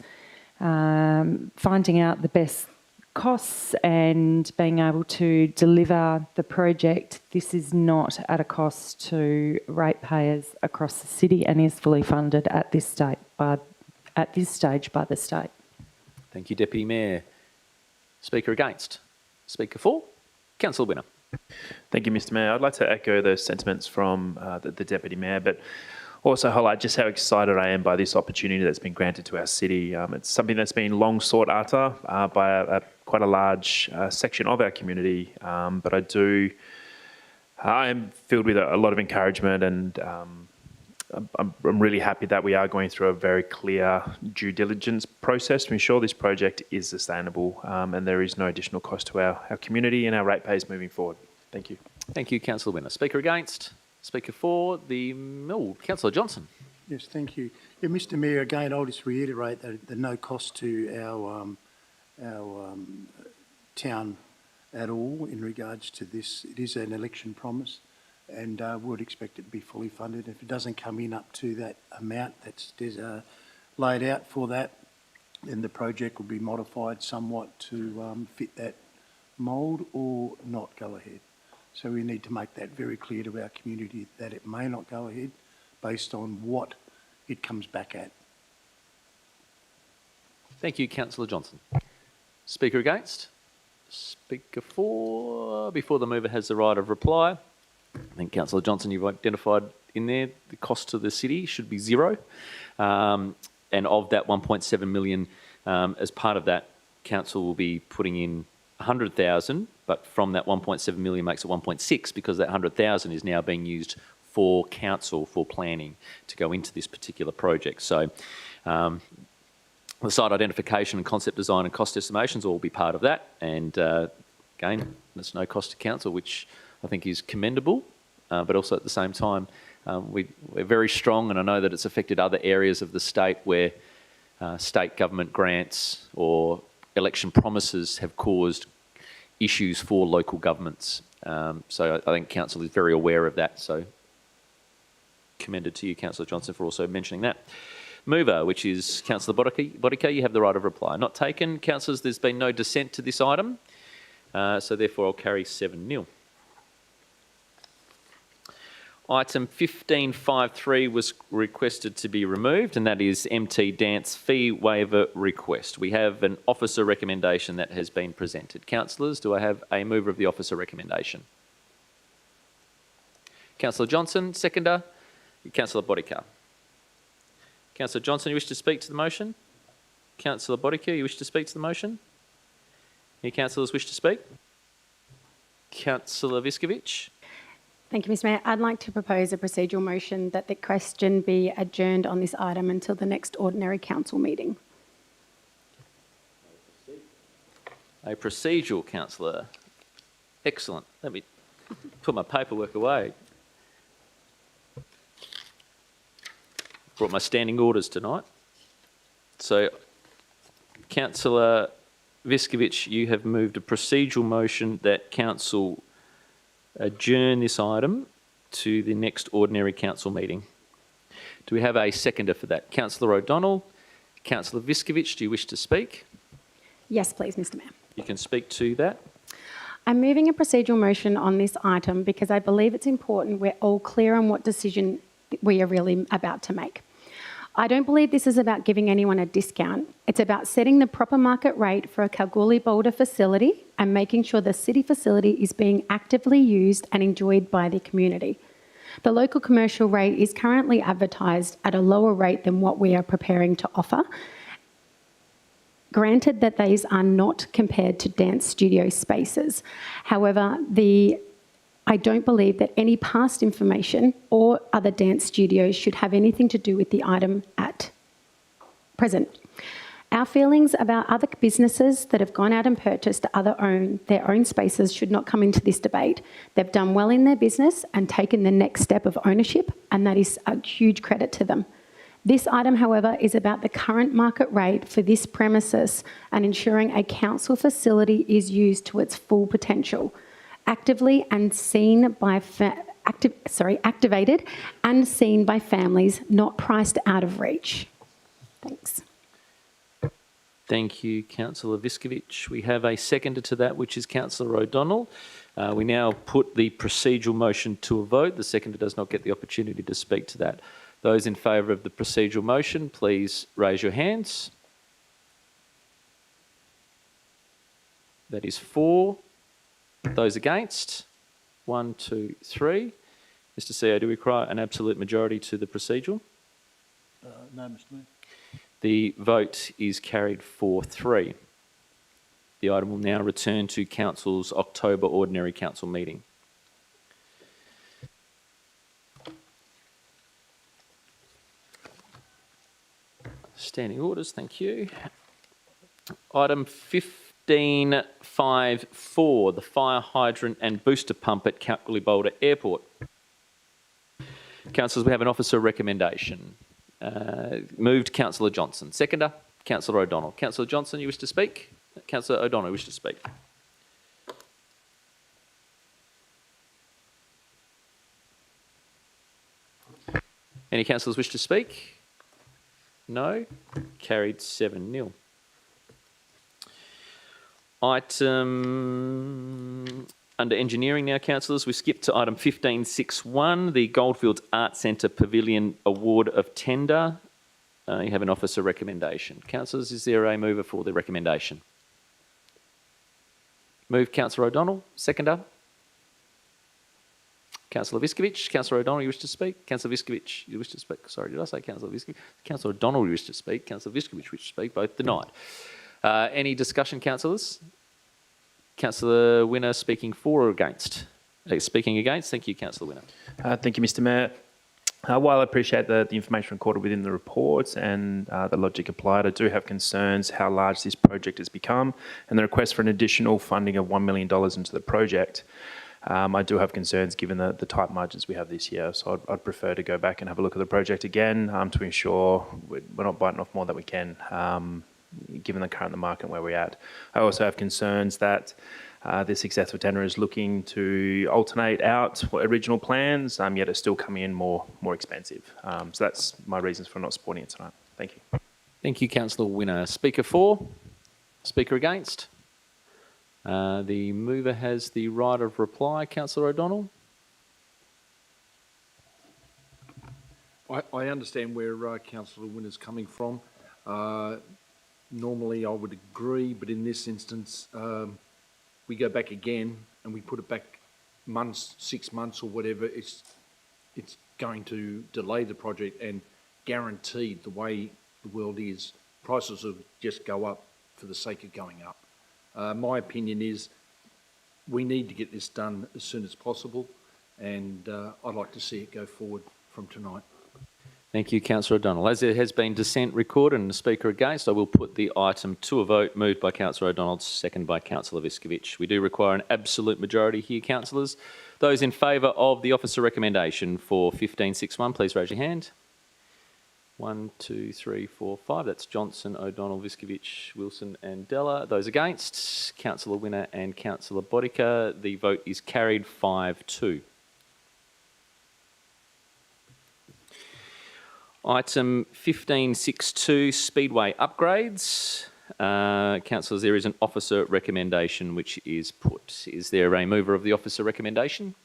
finding out the best costs and being able to deliver the project, this is not at a cost to ratepayers across the city and is fully funded at this stage by the state. Thank you, Deputy Mayor. Speaker against? Speaker for? Councillor Winner. Thank you, Mr Mayor. I'd like to echo those sentiments from the Deputy Mayor, but also highlight just how excited I am by this opportunity that's been granted to our city. It's something that's been long sought after by quite a large section of our community, but I am filled with a lot of encouragement and I'm really happy that we are going through a very clear due diligence process to ensure this project is sustainable and there is no additional cost to our community and our ratepayers moving forward. Thank you. Thank you, Councillor Winner. Speaker against? Speaker for? Councillor Johnson. Yes, thank you. Yeah, Mr Mayor, again, I'll just reiterate that the no cost to our town at all in regards to this. It is an election promise and would expect it to be fully funded. If it doesn't come in up to that amount that's laid out for that, then the project will be modified somewhat to fit that mould or not go ahead. So we need to make that very clear to our community that it may not go ahead based on what it comes back at. Thank you, Councillor Johnson. Speaker against? Speaker for? Before the mover has the right of reply, I think Councillor Johnson, you've identified in there the cost to the city should be zero. And of that 1.7 million, as part of that, council will be putting in 100,000, but from that 1.7 million makes it 1.6 because that 100,000 is now being used for council for planning to go into this particular project. So the site identification and concept design and cost estimations will all be part of that. And again, there's no cost to council, which I think is commendable, but also at the same time, we're very strong, and I know that it's affected other areas of the state where state government grants or election promises have caused issues for local governments. So I think council is very aware of that. So commended to you, Councillor Johnson, for also mentioning that. Mover, which is Councillor Bodica, you have the right of reply. Not taken. Councillors, there's been no dissent to this item, so therefore I'll carry 7-0. Item 1553 was requested to be removed, and that is MT Dance fee waiver request. We have an officer recommendation that has been presented. Councillors, do I have a mover of the officer recommendation? Councillor Johnson, seconder. Councillor Bodica. Councillor Johnson, you wish to speak to the motion? Councillor Bodica, you wish to speak to the motion? Any councillors wish to speak? Councillor Viskovich. Thank you, Mr Mayor. I'd like to propose a procedural motion that the question be adjourned on this item until the next ordinary council meeting. A procedural, councillor. Excellent. Let me put my paperwork away. Brought my standing orders tonight. So, Councillor Viskovich, you have moved a procedural motion that council adjourn this item to the next ordinary council meeting. Do we have a seconder for that? Councillor O'Donnell, Councillor Viskovich, do you wish to speak? Yes, please, Mr Mayor. You can speak to that. I'm moving a procedural motion on this item because I believe it's important we're all clear on what decision we are really about to make. I don't believe this is about giving anyone a discount. It's about setting the proper market rate for a Kalgoorlie-Boulder facility and making sure the city facility is being actively used and enjoyed by the community. The local commercial rate is currently advertised at a lower rate than what we are preparing to offer. Granted that these are not compared to dance studio spaces. However, I don't believe that any past information or other dance studios should have anything to do with the item at present. Our feelings about other businesses that have gone out and purchased their own spaces should not come into this debate. They've done well in their business and taken the next step of ownership, and that is a huge credit to them. This item, however, is about the current market rate for this premises and ensuring a council facility is used to its full potential. Activated and seen by families, not priced out of reach. Thanks. Thank you, Councillor Viskovich. We have a seconder to that, which is Councillor O'Donnell. We now put the procedural motion to a vote. The seconder does not get the opportunity to speak to that. Those in favour of the procedural motion, please raise your hands. That is 4. Those against? 1, 2, 3. Mr CEO, do we require an absolute majority to the procedural? No, Mr Mayor. The vote is carried 4-3. The item will now return to Council's October Ordinary Council meeting. Standing orders, thank you. Item 15.5.4, the fire hydrant and booster pump at Kalgoorlie-Boulder Airport. Councillors, we have an officer recommendation. Moved Councillor Johnson. Seconder, Councillor O'Donnell. Councillor Johnson, you wish to speak? Councillor O'Donnell, you wish to speak? Any councillors wish to speak? No? Carried 7-0. Item under engineering now, councillors. We skip to item 15.6.1, the Goldfields Arts Centre Pavilion Award of Tender. You have an officer recommendation. Councillors, is there a mover for the recommendation? Move Councillor O'Donnell. Seconder. Councillor Viskovich. Councillor O'Donnell, you wish to speak? Councillor Viskovich, you wish to speak? Sorry, did I say Councillor Viskovich? Councillor O'Donnell, you wish to speak? Councillor Viskovich, wish to speak? Both denied. Any discussion, councillors? Councillor Winner speaking for or against? Speaking against. Thank you, Councillor Winner. Thank you, Mr Mayor. While I appreciate the information recorded within the reports and the logic applied, I do have concerns how large this project has become and the request for an additional funding of $1 million into the project. I do have concerns given the tight margins we have this year, so I'd prefer to go back and have a look at the project again to ensure we're not biting off more than we can, given the current market where we're at. I also have concerns that the successful tender is looking to alternate out original plans, yet it's still coming in more expensive. So that's my reasons for not supporting it tonight. Thank you. Thank you, Councillor Winner. Speaker for? Speaker against? The mover has the right of reply. Councillor O'Donnell? I understand where Councillor Winner's coming from. Normally I would agree, but in this instance, we go back again and we put it back months, 6 months or whatever. It's going to delay the project, and guaranteed the way the world is, prices will just go up for the sake of going up. My opinion is we need to get this done as soon as possible, and I'd like to see it go forward from tonight. Thank you, Councillor O'Donnell. As there has been dissent recorded and the speaker against, I will put the item to a vote. Moved by Councillor O'Donnell, second by Councillor Viskovich. We do require an absolute majority here, councillors. Those in favour of the officer recommendation for 15.6.1, please raise your hand. 1, 2, 3, 4, 5. That's Johnson, O'Donnell, Viskovich, Wilson and Della. Those against, Councillor Winner and Councillor Bodica. The vote is carried 5-2. Item 15.6.2, Speedway upgrades. Councillors, there is an officer recommendation which is put. Is there a mover of the officer recommendation?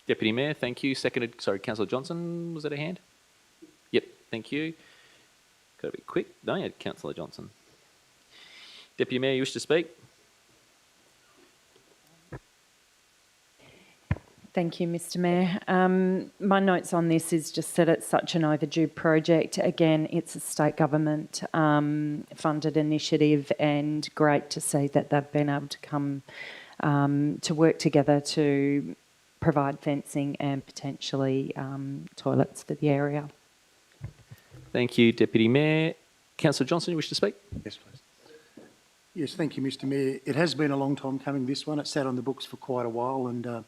Deputy Mayor, thank you. Seconded, sorry, Councillor Johnson, was that a hand? Yep, thank you. Got to be quick. No, yeah, Councillor Johnson. Deputy Mayor, you wish to speak? Thank you, Mr Mayor. My notes on this is just that it's such an overdue project. Again, it's a state government funded initiative, and great to see that they've been able to come to work together to provide fencing and potentially toilets for the area. Thank you, Deputy Mayor. Councillor Johnson, you wish to speak? Yes, please. Yes, thank you, Mr Mayor. It has been a long time coming, this one. It sat on the books for quite a while, and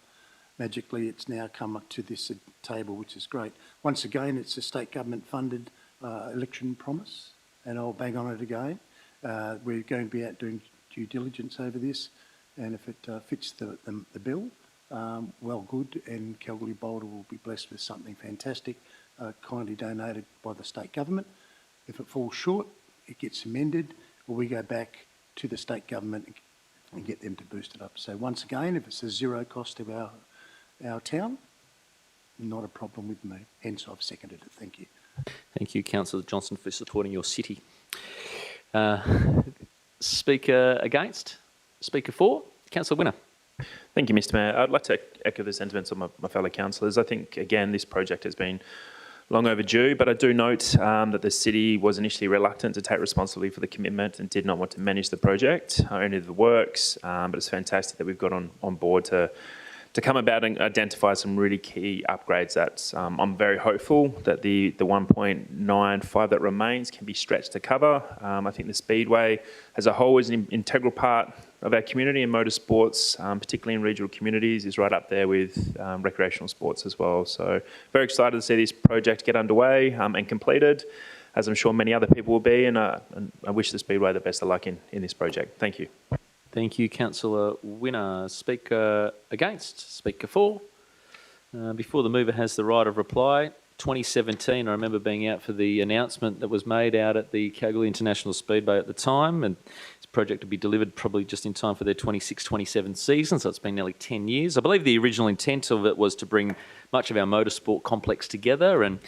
magically it's now come up to this table, which is great. Once again, it's a state government funded election promise, and I'll bang on it again. We're going to be out doing due diligence over this, and if it fits the bill, well, good, and Kalgoorlie-Boulder will be blessed with something fantastic, kindly donated by the state government. If it falls short, it gets amended, or we go back to the state government and get them to boost it up. So once again, if it's a zero cost to our town, not a problem with me. Hence, I've seconded it. Thank you. Thank you, Councillor Johnson, for supporting your city. Speaker against? Speaker for? Councillor Winner. Thank you, Mr Mayor. I'd like to echo the sentiments of my fellow councillors. I think, again, this project has been long overdue, but I do note that the city was initially reluctant to take responsibility for the commitment and did not want to manage the project, only the works, but it's fantastic that we've got on board to to come about and identify some really key upgrades that I'm very hopeful that the 1.95 that remains can be stretched to cover. I think the Speedway as a whole is an integral part of our community, and motorsports, particularly in regional communities, is right up there with recreational sports as well. So very excited to see this project get underway and completed, as I'm sure many other people will be, and I wish the Speedway the best of luck in this project. Thank you. Thank you, Councillor Winner. Speaker against? Speaker for? Before the mover has the right of reply, 2017, I remember being out for the announcement that was made out at the Kalgoorlie International Speedway at the time, and this project would be delivered probably just in time for their 26-27 season, so it's been nearly 10 years. I believe the original intent of it was to bring much of our motorsport complex together, and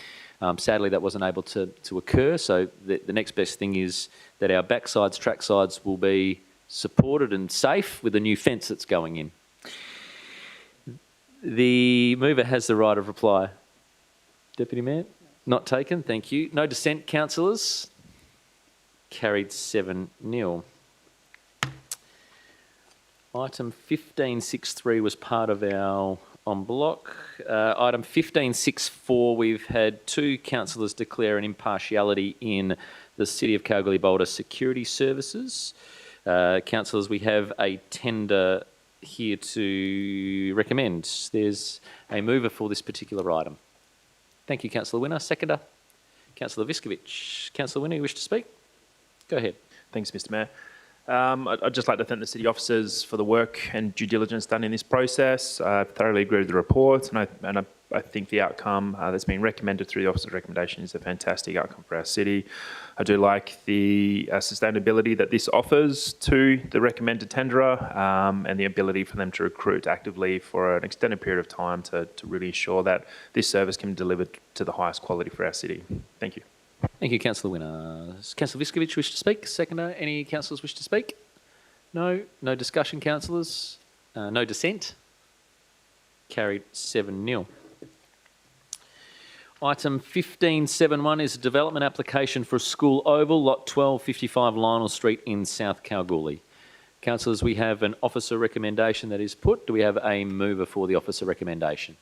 sadly that wasn't able to occur, so the next best thing is that our backsides, tracksides will be supported and safe with a new fence that's going in. The mover has the right of reply. Deputy Mayor? Not taken, thank you. No dissent, councillors? Carried 7-0. Item 1563 was part of our en bloc. Item 1564, we've had two councillors declare an impartiality in the City of Kalgoorlie-Boulder Security Services. Councillors, we have a tender here to recommend. There's a mover for this particular item. Thank you, Councillor Winner. Seconder, Councillor Viskovich. Councillor Winner, you wish to speak? Go ahead. Thanks, Mr. Mayor. I'd just like to thank the city officers for the work and due diligence done in this process. I thoroughly agree with the report, and I think the outcome that's been recommended through the officer's recommendation is a fantastic outcome for our city. I do like the sustainability that this offers to the recommended tenderer, and the ability for them to recruit actively for an extended period of time to really ensure that this service can be delivered to the highest quality for our city. Thank you. Thank you, Councillor Winner. Does Councillor Viskovich wish to speak? Seconder, any councillors wish to speak? No? No discussion, councillors? No dissent? Carried 7-0. Item 1571 is a development application for a school oval, lot 1255 Lionel Street in South Kalgoorlie. Councillors, we have an officer recommendation that is put. Do we have a mover for the officer recommendation?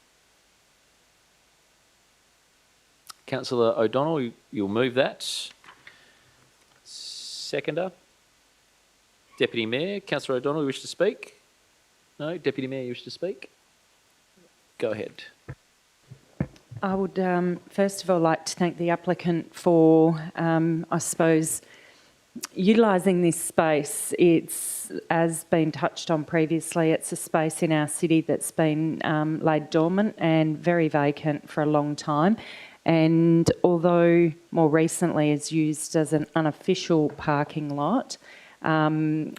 Councillor O'Donnell, you'll move that. Seconder. Deputy Mayor, Councillor O'Donnell, you wish to speak? No? Deputy Mayor, you wish to speak? Go ahead. I would first of all like to thank the applicant for, I suppose, utilising this space. It's, as been touched on previously, it's a space in our city that's been laid dormant and very vacant for a long time. And although more recently is used as an unofficial parking lot, I'm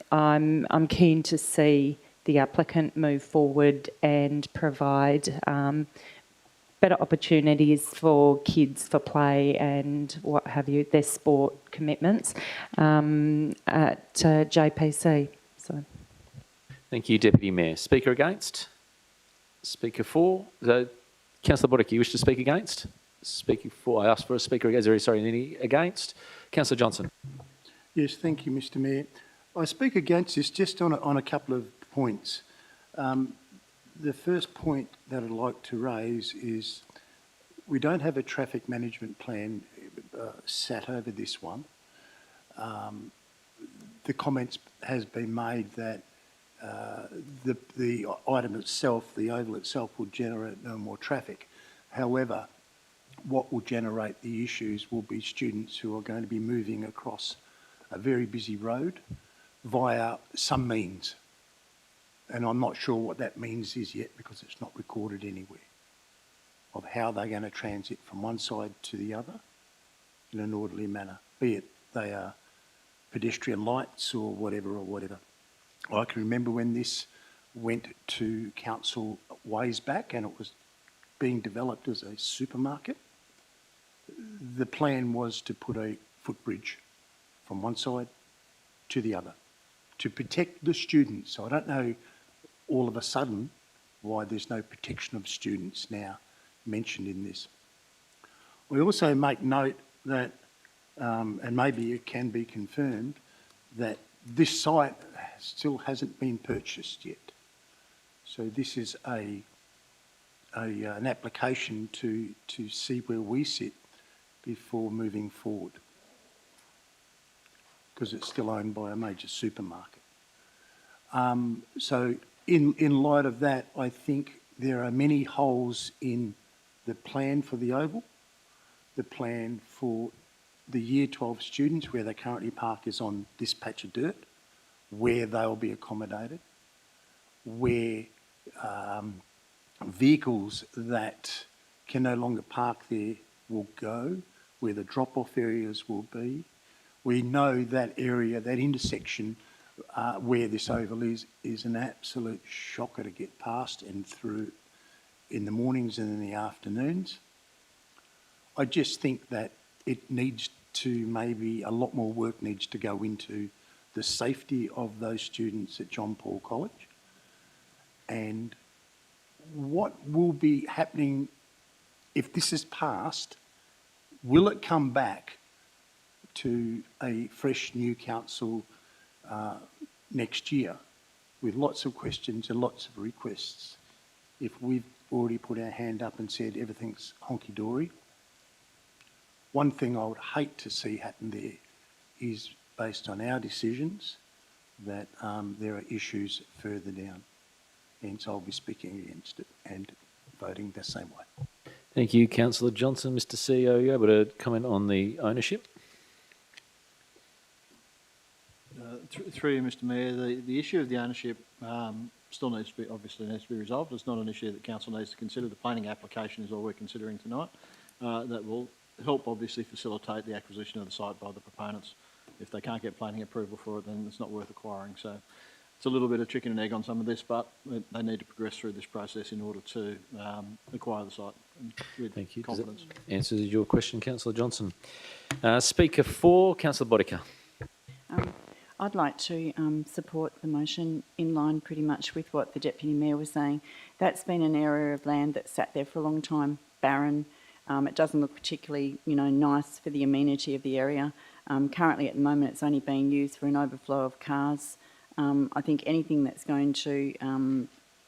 keen to see the applicant move forward and provide better opportunities for kids for play and what have you, their sport commitments at JPC. So, thank you, Deputy Mayor. Speaker against? Speaker for? Councillor Bodick, you wish to speak against? Speaking for, I asked for a speaker against. Any against? Councillor Johnson. Yes, thank you, Mr. Mayor. I speak against this just on a couple of points. The first point that I'd like to raise is we don't have a traffic management plan sat over this one. The comments has been made that the item itself, the oval itself, will generate no more traffic. However, what will generate the issues will be students who are going to be moving across a very busy road via some means. And I'm not sure what that means is yet because it's not recorded anywhere, of how they're going to transit from one side to the other in an orderly manner, be it they are pedestrian lights or whatever. I can remember when this went to council ways back and it was being developed as a supermarket. The plan was to put a footbridge from one side to the other to protect the students. So I don't know all of a sudden why there's no protection of students now mentioned in this. We also make note that, and maybe it can be confirmed, that this site still hasn't been purchased yet. So this is an application to see where we sit before moving forward, because it's still owned by a major supermarket. So in light of that, I think there are many holes in the plan for the Oval, the plan for the Year 12 students where they currently park is on this patch of dirt, where they'll be accommodated, where vehicles that can no longer park there will go, where the drop-off areas will be. We know that area, that intersection where this oval is an absolute shocker to get past and through in the mornings and in the afternoons. I just think that it needs to, maybe a lot more work needs to go into the safety of those students at John Paul College, and what will be happening if this is passed. Will it come back to a fresh new council next year with lots of questions and lots of requests if we've already put our hand up and said everything's honky-dory? One thing I would hate to see happen there is, based on our decisions, that there are issues further down. Hence, I'll be speaking against it and voting the same way. Thank you, Councillor Johnson. Mr CEO, are you able to comment on the ownership? Through you, Mr Mayor, the issue of the ownership still needs to be resolved. It's not an issue that council needs to consider. The planning application is all we're considering tonight. That will help obviously facilitate the acquisition of the site by the proponents. If they can't get planning approval for it, then it's not worth acquiring. So it's a little bit of chicken and egg on some of this, but they need to progress through this process in order to acquire the site with Thank you. confidence. Does that answer your question, Councillor Johnson? Speaker 4, Councillor Bodica. I'd like to support the motion in line pretty much with what the Deputy Mayor was saying. That's been an area of land that's sat there for a long time, barren. It doesn't look particularly, nice for the amenity of the area. Currently, at the moment, it's only being used for an overflow of cars. I think anything that's going to,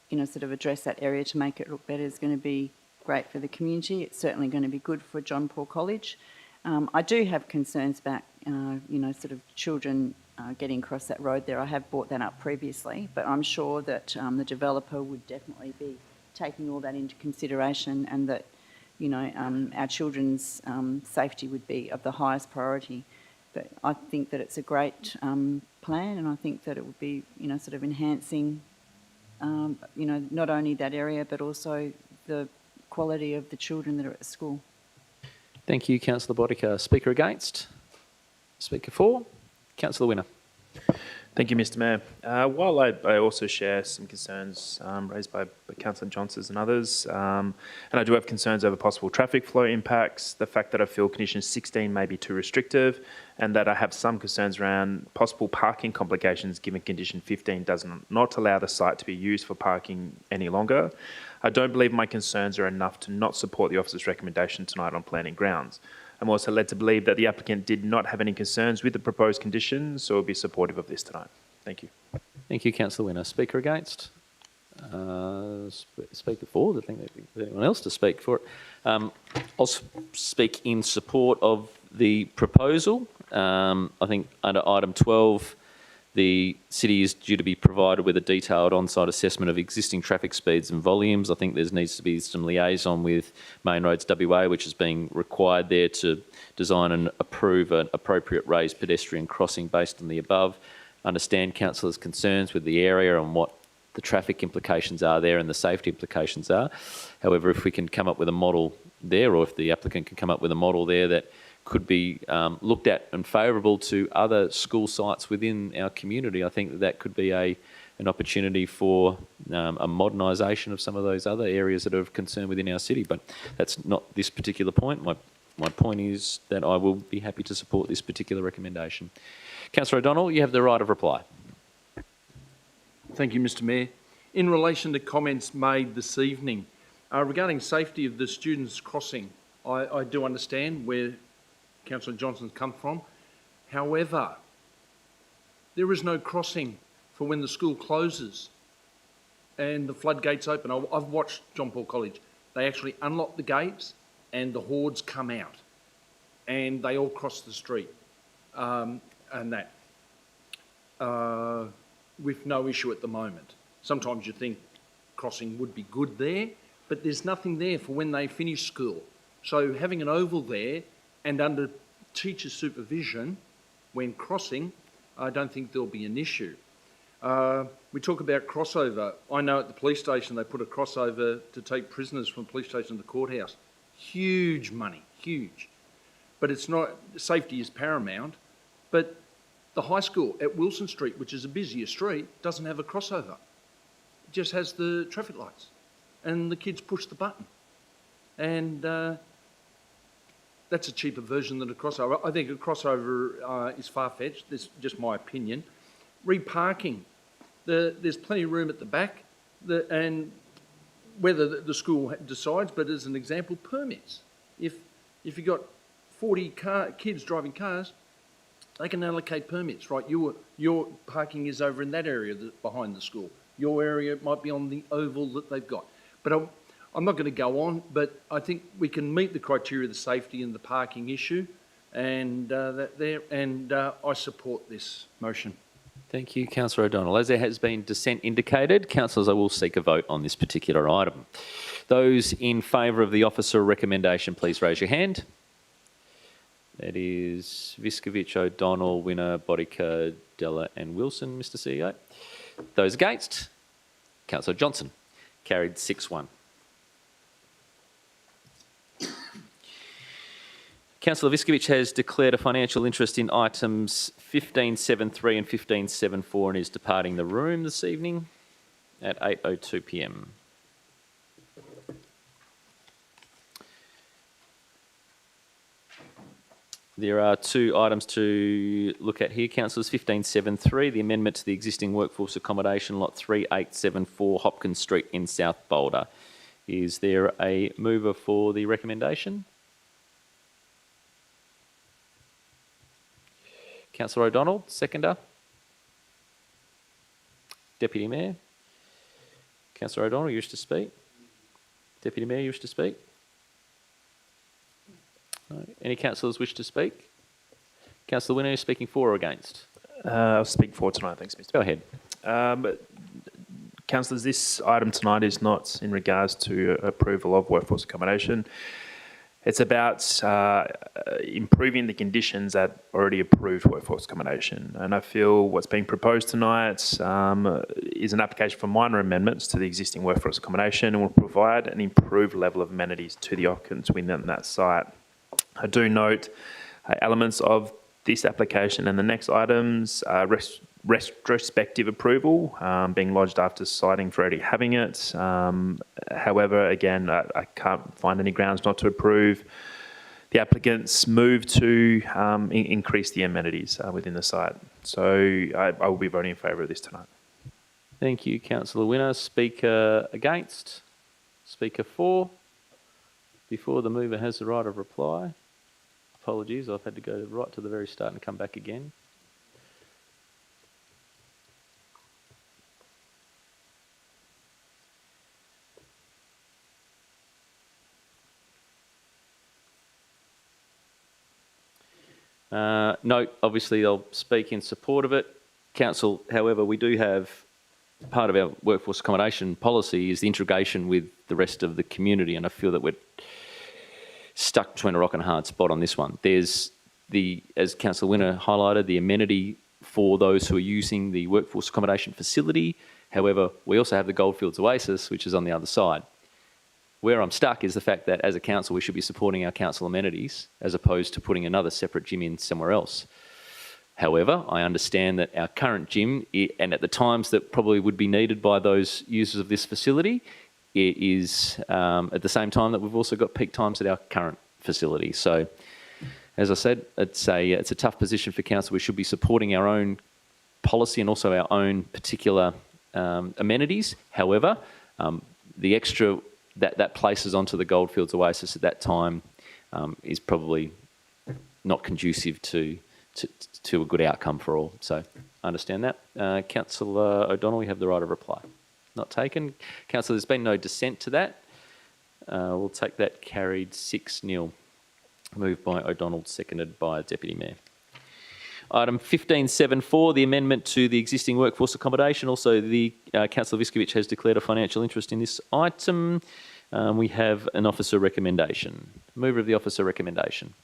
sort of address that area to make it look better is going to be great for the community. It's certainly going to be good for John Paul College. I do have concerns about, sort of children getting across that road there. I have brought that up previously, but I'm sure that the developer would definitely be taking all that into consideration, and that, our children's safety would be of the highest priority. But I think that it's a great plan, and I think that it would be, sort of enhancing, not only that area, but also the quality of the children that are at school. Thank you, Councillor Bodica. Speaker against? Speaker 4, Councillor Winner. Thank you, Mr Mayor. While I also share some concerns raised by Councillor Johnson and others, and I do have concerns over possible traffic flow impacts, the fact that I feel condition 16 may be too restrictive, and that I have some concerns around possible parking complications given condition 15 does not allow the site to be used for parking any longer. I don't believe my concerns are enough to not support the officer's recommendation tonight on planning grounds. I'm also led to believe that the applicant did not have any concerns with the proposed conditions, so will be supportive of this tonight. Thank you. Thank you, Councillor Winner. Speaker against? Speaker 4, I think there's anyone else to speak for it. I'll speak in support of the proposal. I think under item 12, the city is due to be provided with a detailed on-site assessment of existing traffic speeds and volumes. I think there needs to be some liaison with Main Roads WA, which is being required there to design and approve an appropriate raised pedestrian crossing based on the above. Understand councillors' concerns with the area and what the traffic implications are there and the safety implications are. However, if we can come up with a model there, or if the applicant can come up with a model there that could be looked at and favourable to other school sites within our community, I think that could be an opportunity for a modernisation of some of those other areas that are of concern within our city. But that's not this particular point. My point is that I will be happy to support this particular recommendation. Councillor O'Donnell, you have the right of reply. Thank you, Mr Mayor. In relation to comments made this evening regarding safety of the students crossing, I do understand where Councillor Johnson's come from. However, there is no crossing for when the school closes. and the floodgates open. I've watched John Paul College. They actually unlock the gates and the hordes come out and they all cross the street and that with no issue at the moment. Sometimes you think crossing would be good there, but there's nothing there for when they finish school. So having an oval there and under teacher supervision when crossing, I don't think there'll be an issue. We talk about crossover. I know at the police station they put a crossover to take prisoners from the police station to the courthouse. Huge money, huge. But it's not, safety is paramount. But the high school at Wilson Street, which is a busier street, doesn't have a crossover. It just has the traffic lights. And the kids push the button. And that's a cheaper version than a crossover. I think a crossover is far-fetched. That's just my opinion. Reparking. There's plenty of room at the back, and whether the school decides, but as an example, permits. If you've got 40 kids driving cars, they can allocate permits, right? Your parking is over in that area behind the school. Your area might be on the oval that they've got. But I'm not going to go on, but I think we can meet the criteria of the safety and the parking issue, and I support this motion. Thank you, Councillor O'Donnell. As there has been dissent indicated, councillors, I will seek a vote on this particular item. Those in favour of the officer recommendation, please raise your hand. That is Viskovich, O'Donnell, Winner, Bodica, Della and Wilson, Mr CEO. Those against? Councillor Johnson. Carried 6-1. Councillor Viskovich has declared a financial interest in items 1573 and 1574 and is departing the room this evening at 8:02 p.m. There are two items to look at here, councillors. 1573, the amendment to the existing workforce accommodation, lot 3874 Hopkins Street in South Boulder. Is there a mover for the recommendation? Councillor O'Donnell, seconder. Deputy Mayor. Councillor O'Donnell, you wish to speak? Deputy Mayor, you wish to speak? No. Any councillors wish to speak? Councillor Winner, speaking for or against? I'll speak for tonight, thanks, Mr. Go ahead. Councillors, this item tonight is not in regards to approval of workforce accommodation. It's about improving the conditions at already approved workforce accommodation. And I feel what's being proposed tonight is an application for minor amendments to the existing workforce accommodation and will provide an improved level of amenities to the occupants within that site. I do note elements of this application and the next items retrospective approval being lodged after citing for already having it. However, again, I can't find any grounds not to approve the applicant's move to increase the amenities within the site. So I will be voting in favour of this tonight. Thank you, Councillor Winner. Speaker against? Speaker for? Before the mover has the right of reply. Apologies, I've had to go right to the very start and come back again. Note, obviously, I'll speak in support of it. Council, however, we do have part of our workforce accommodation policy is the integration with the rest of the community, and I feel that we're stuck between a rock and a hard spot on this one. There's as Councillor Winner highlighted, the amenity for those who are using the workforce accommodation facility. However, we also have the Goldfields Oasis, which is on the other side. Where I'm stuck is the fact that as a council, we should be supporting our council amenities as opposed to putting another separate gym in somewhere else. However, I understand that our current gym, and at the times that probably would be needed by those users of this facility, it is at the same time that we've also got peak times at our current facility. So, as I said, it's a tough position for council. We should be supporting our own policy and also our own particular amenities. However, the extra that places onto the Goldfields Oasis at that time is probably not conducive to a good outcome for all. So I understand that. Councillor O'Donnell, you have the right of reply. Not taken. Councillor, there's been no dissent to that. We'll take that carried 6-0. Moved by O'Donnell, seconded by Deputy Mayor. Item 15.7.4, the amendment to the existing workforce accommodation. Also, the Councillor Viskovich has declared a financial interest in this item. We have an officer recommendation. Mover of the officer recommendation.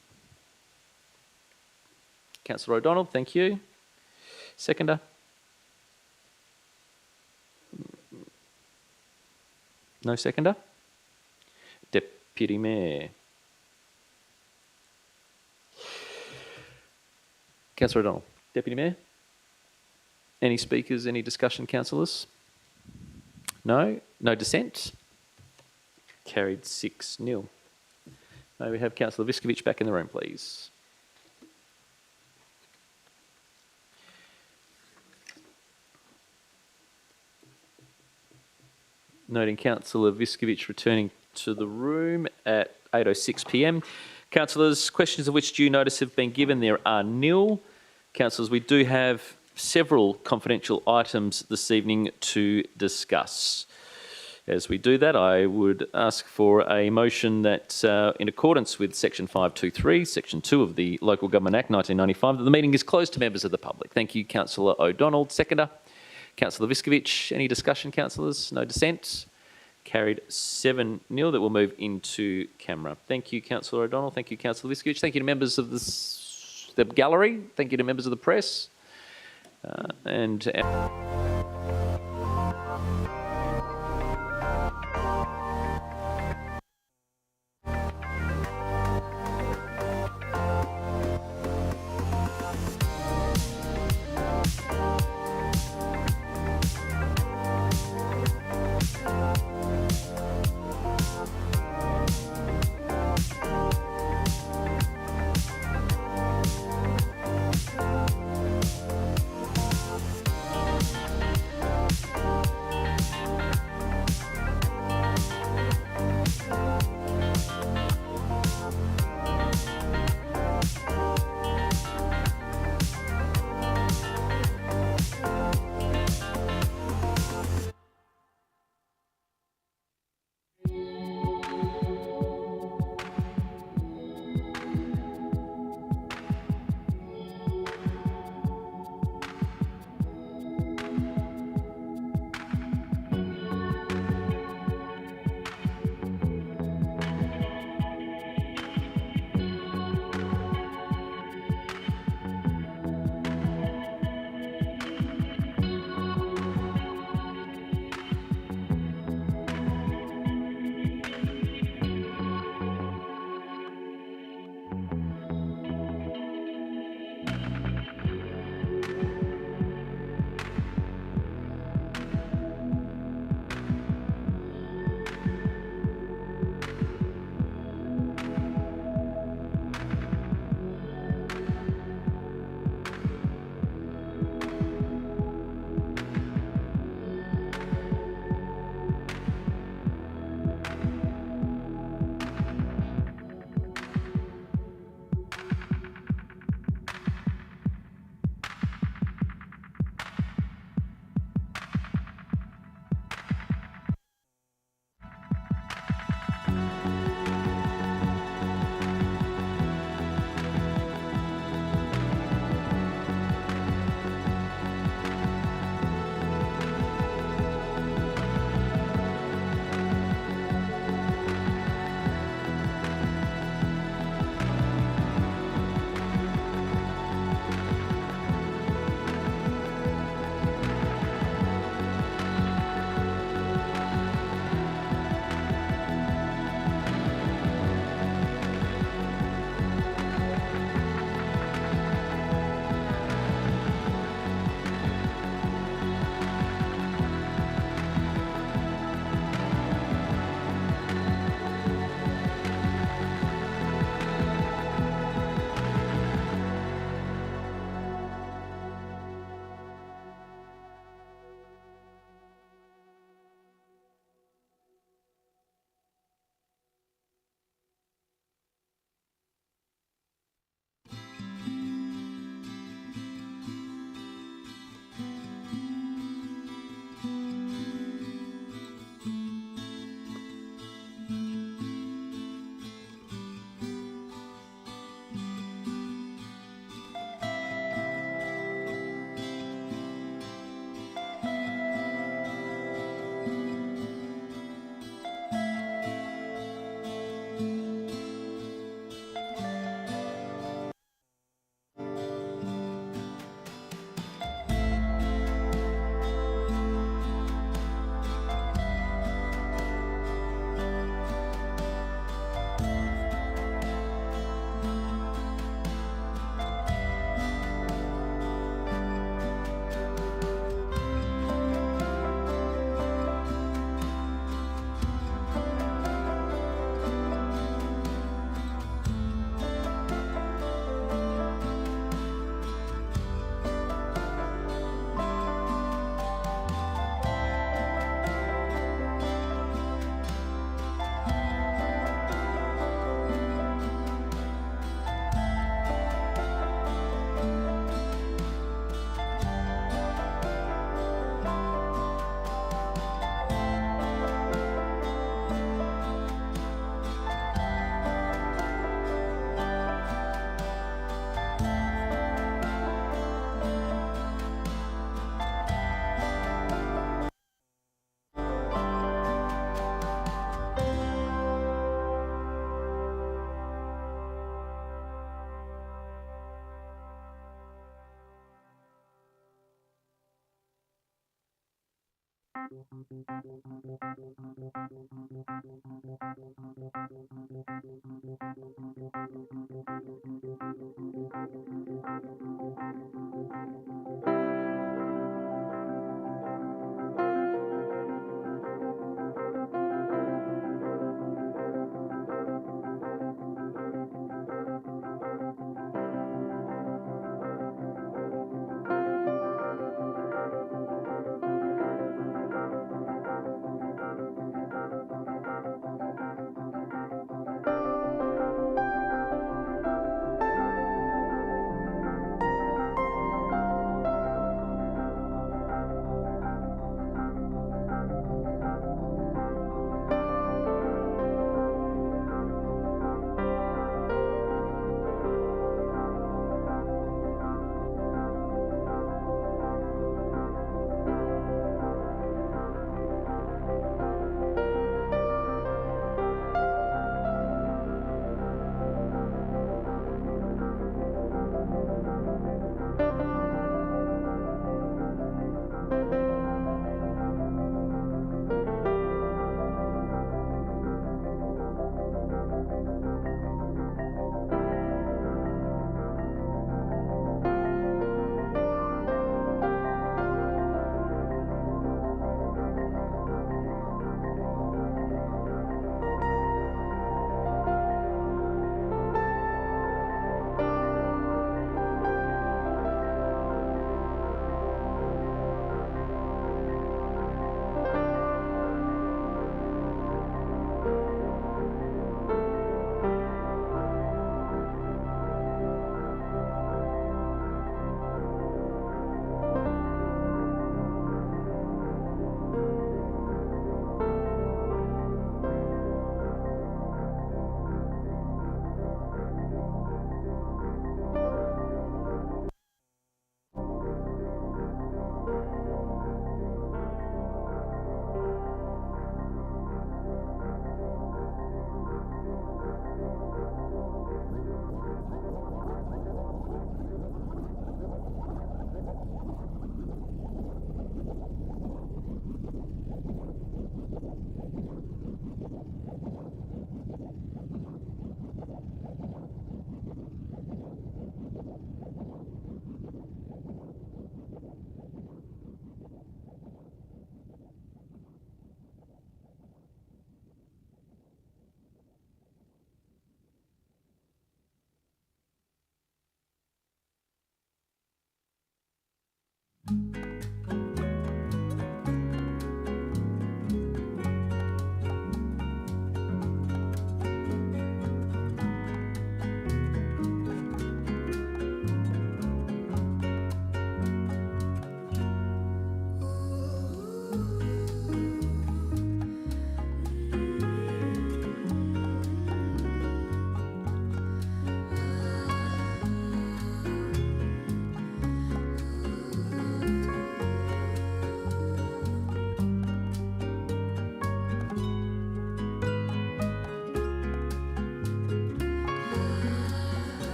Councillor O'Donnell, thank you. Seconder. No seconder. Deputy Mayor. Councillor O'Donnell. Deputy Mayor? Any speakers, any discussion, councillors? No? No dissent? Carried 6-0. May we have Councillor Viskovich back in the room, please? Noting Councillor Viskovich returning to the room at 8:06 p.m. Councillors, questions of which due notice have been given, there are nil. Councillors, we do have several confidential items this evening to discuss. As we do that, I would ask for a motion that, in accordance with Section 523, Section 2 of the Local Government Act 1995, that the meeting is closed to members of the public. Thank you, Councillor O'Donnell. Seconder. Councillor Viskovich. Any discussion, councillors? No dissent? Carried 7-0. That will move into camera. Thank you, Councillor O'Donnell. Thank you, Councillor Viskovich. Thank you to members of the gallery. Thank you to members of the press.